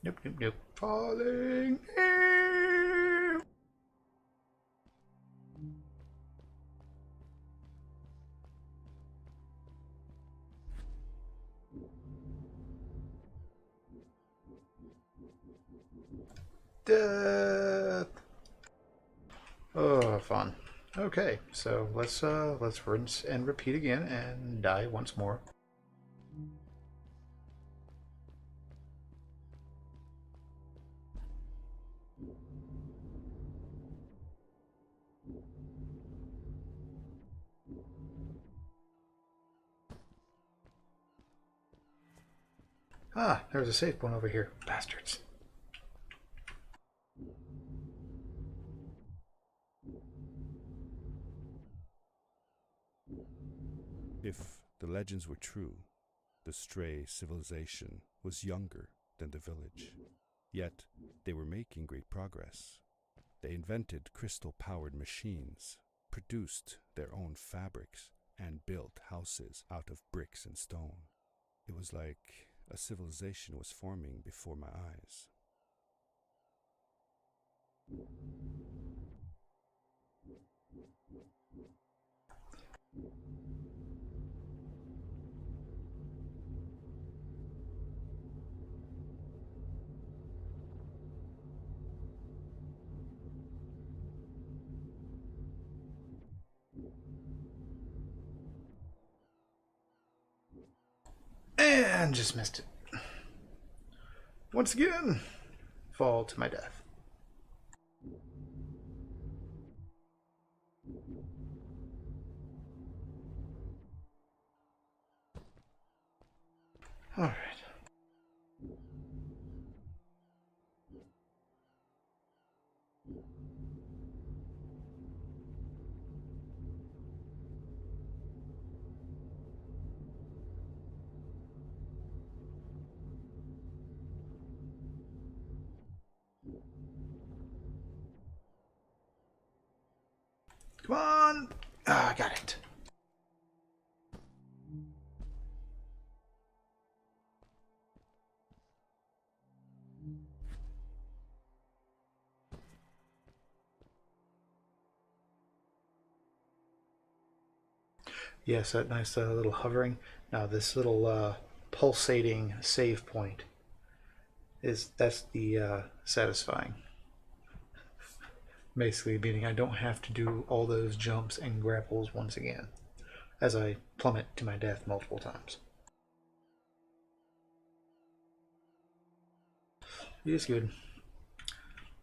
Nope, nope, nope. Falling in. Death. Oh, fun. Okay, so let's rinse and repeat again and die once more. Ah, there's a safe one over here. Bastards. If the legends were true, the stray civilization was younger than the village. Yet they were making great progress. They invented crystal-powered machines, produced their own fabrics, and built houses out of bricks and stone. It was like a civilization was forming before my eyes. And just missed it. Once again, fall to my death. All right. Come on! Ah, I got it. Yes, that nice little hovering. Now this little pulsating save point that's the satisfying. Basically meaning I don't have to do all those jumps and grapples once again as I plummet to my death multiple times. It is good.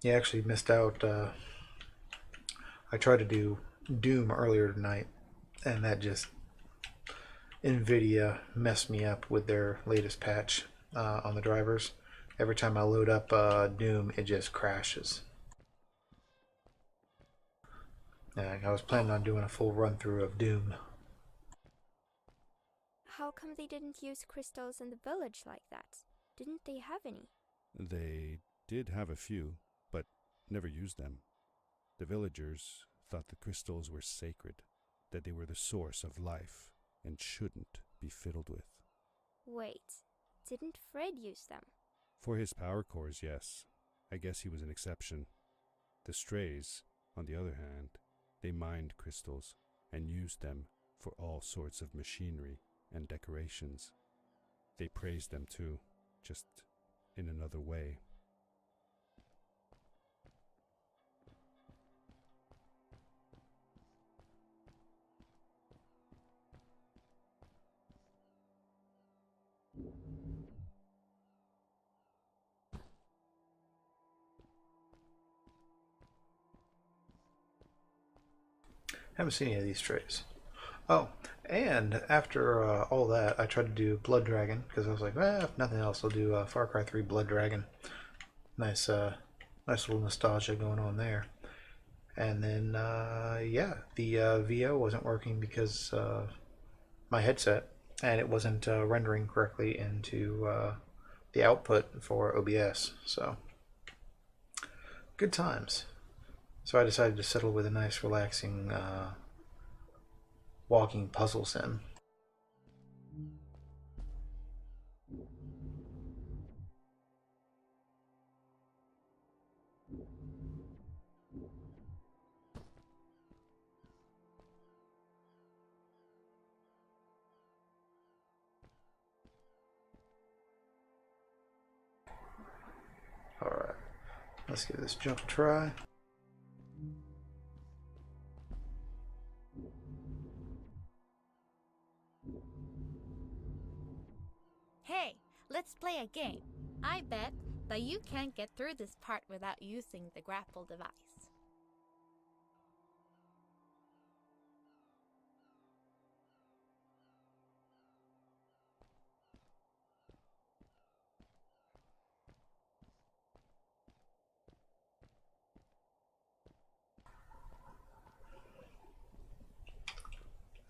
You actually missed out. I tried to do Doom earlier tonight, and that just NVIDIA messed me up with their latest patch on the drivers. Every time I load up Doom, it just crashes. I was planning on doing a full run through of Doom. How come they didn't use crystals in the village like that? Didn't they have any? They did have a few, but never used them. The villagers thought the crystals were sacred, that they were the source of life and shouldn't be fiddled with. Wait, didn't Fred use them? For his power cores, yes. I guess he was an exception. The strays, on the other hand, they mined crystals and used them for all sorts of machinery and decorations. They praised them too, just in another way. Haven't seen any of these trays. Oh, and after all that, I tried to do Blood Dragon because I was like, if nothing else, I'll do Far Cry 3 Blood Dragon. Nice, nice little nostalgia going on there. And then, yeah, the VO wasn't working because my headset, and it wasn't rendering correctly into the output for OBS. So, good times. So I decided to settle with a nice, relaxing walking puzzle sim. Let's give this jump a try. Hey, let's play a game. I bet that you can't get through this part without using the grapple device.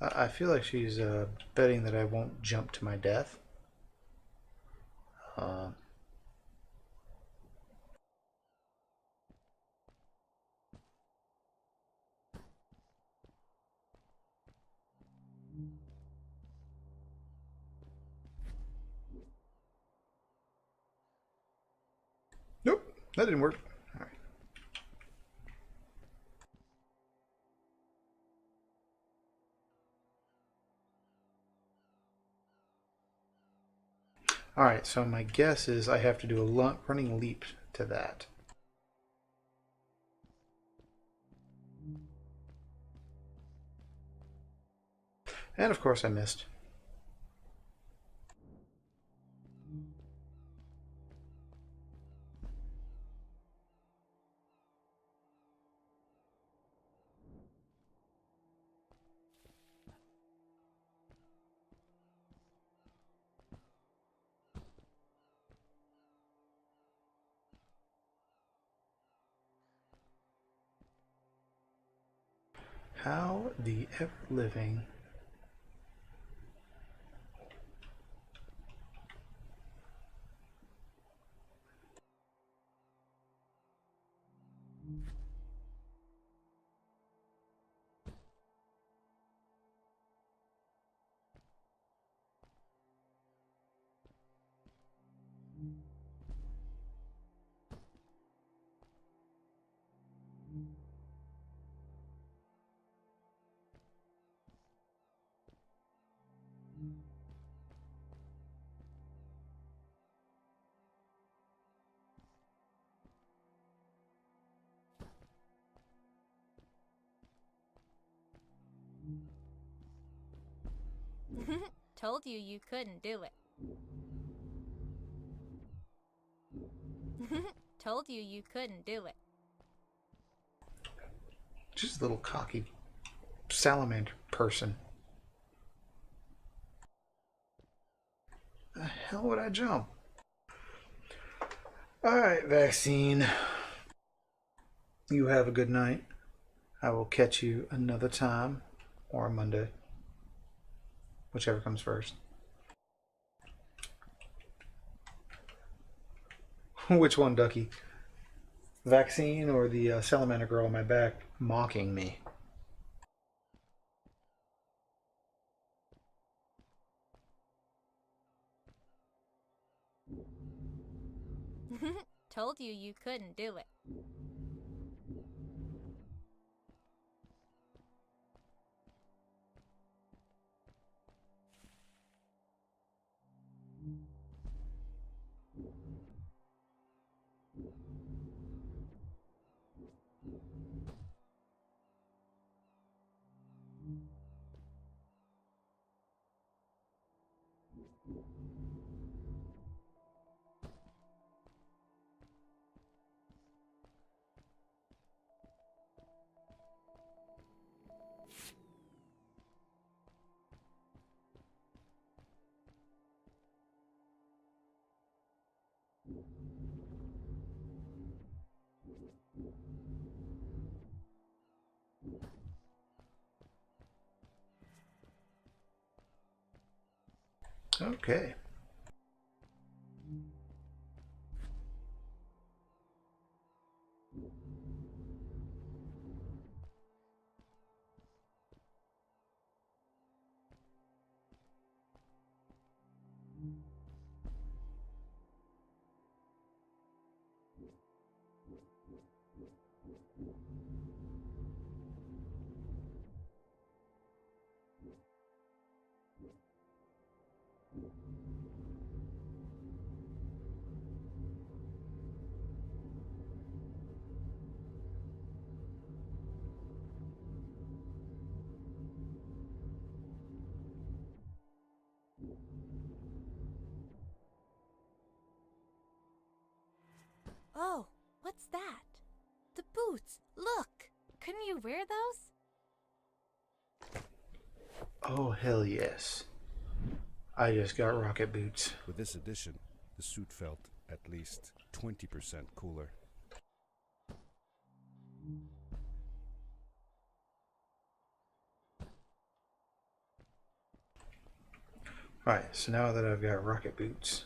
I feel like she's betting that I won't jump to my death. Nope, that didn't work. All right. All right, so my guess is I have to do a running leap to that. And of course I missed. How the ever living. Told you you couldn't do it. Told you you couldn't do it. Just a little cocky salamander person. The hell would I jump? Alright, vaccine. You have a good night. I will catch you another time or a Monday. Whichever comes first. Which one, Ducky? Vaccine or the salamander girl on my back mocking me? Told you you couldn't do it. Okay. boots! Look! Couldn't you wear those? Oh, hell yes. I just got rocket boots. With this addition, the suit felt at least 20% cooler. Alright, so now that I've got rocket boots,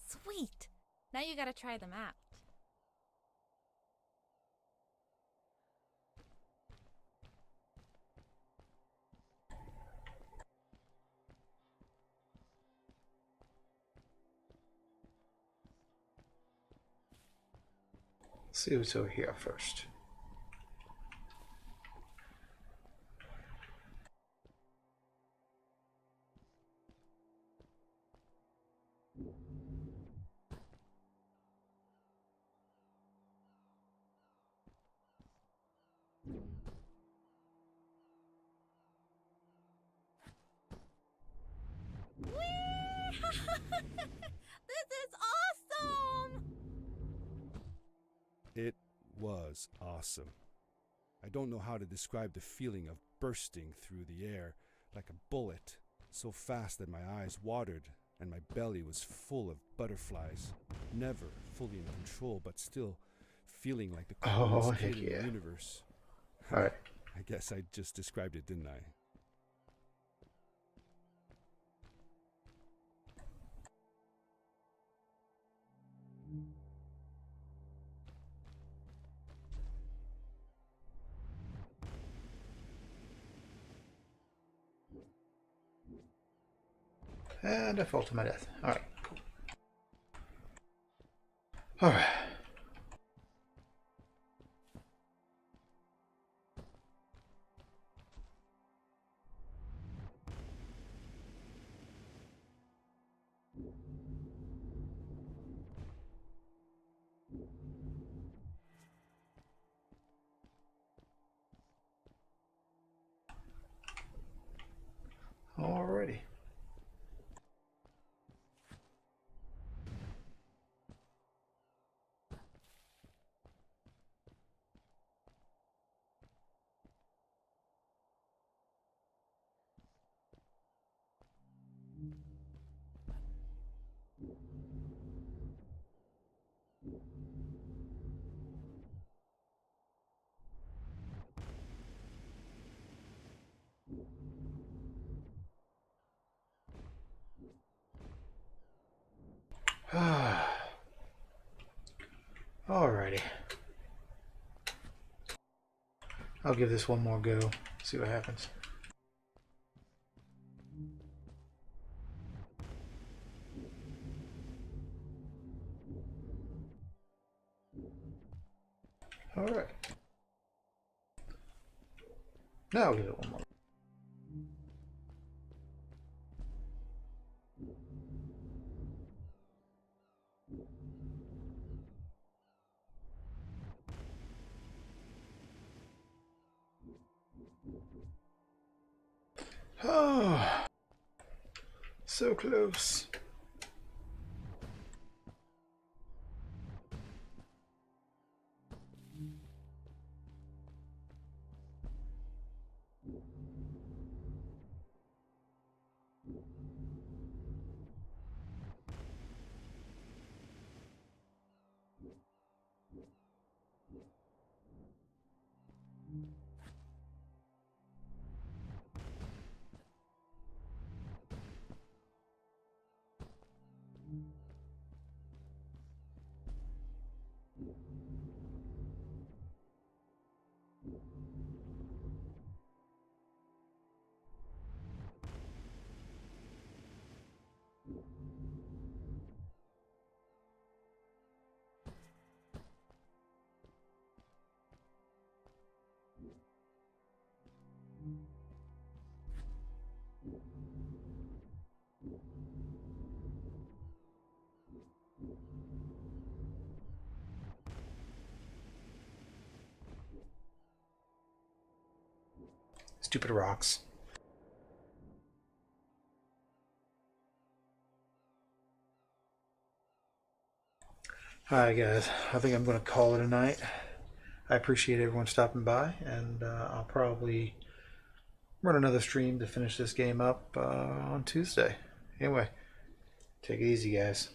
Sweet! Now you gotta try them out. let's see what's over here first. This is awesome! It was awesome. I don't know how to describe the feeling of bursting through the air like a bullet, so fast that my eyes watered and my belly was full of butterflies. Never fully in control, but still feeling like the coolest heck kid in yeah. the universe. Alright. I guess I just described it, didn't I? And I fall to my death. Alright, cool. Alright. Alrighty. Alrighty. I'll give this one more go, see what happens. Alright. Now I'll give it one more. Oh, so close. Stupid rocks. Alright, guys. I think I'm going to call it a night. I appreciate everyone stopping by, and I'll probably run another stream to finish this game up on Tuesday. Anyway, take it easy, guys.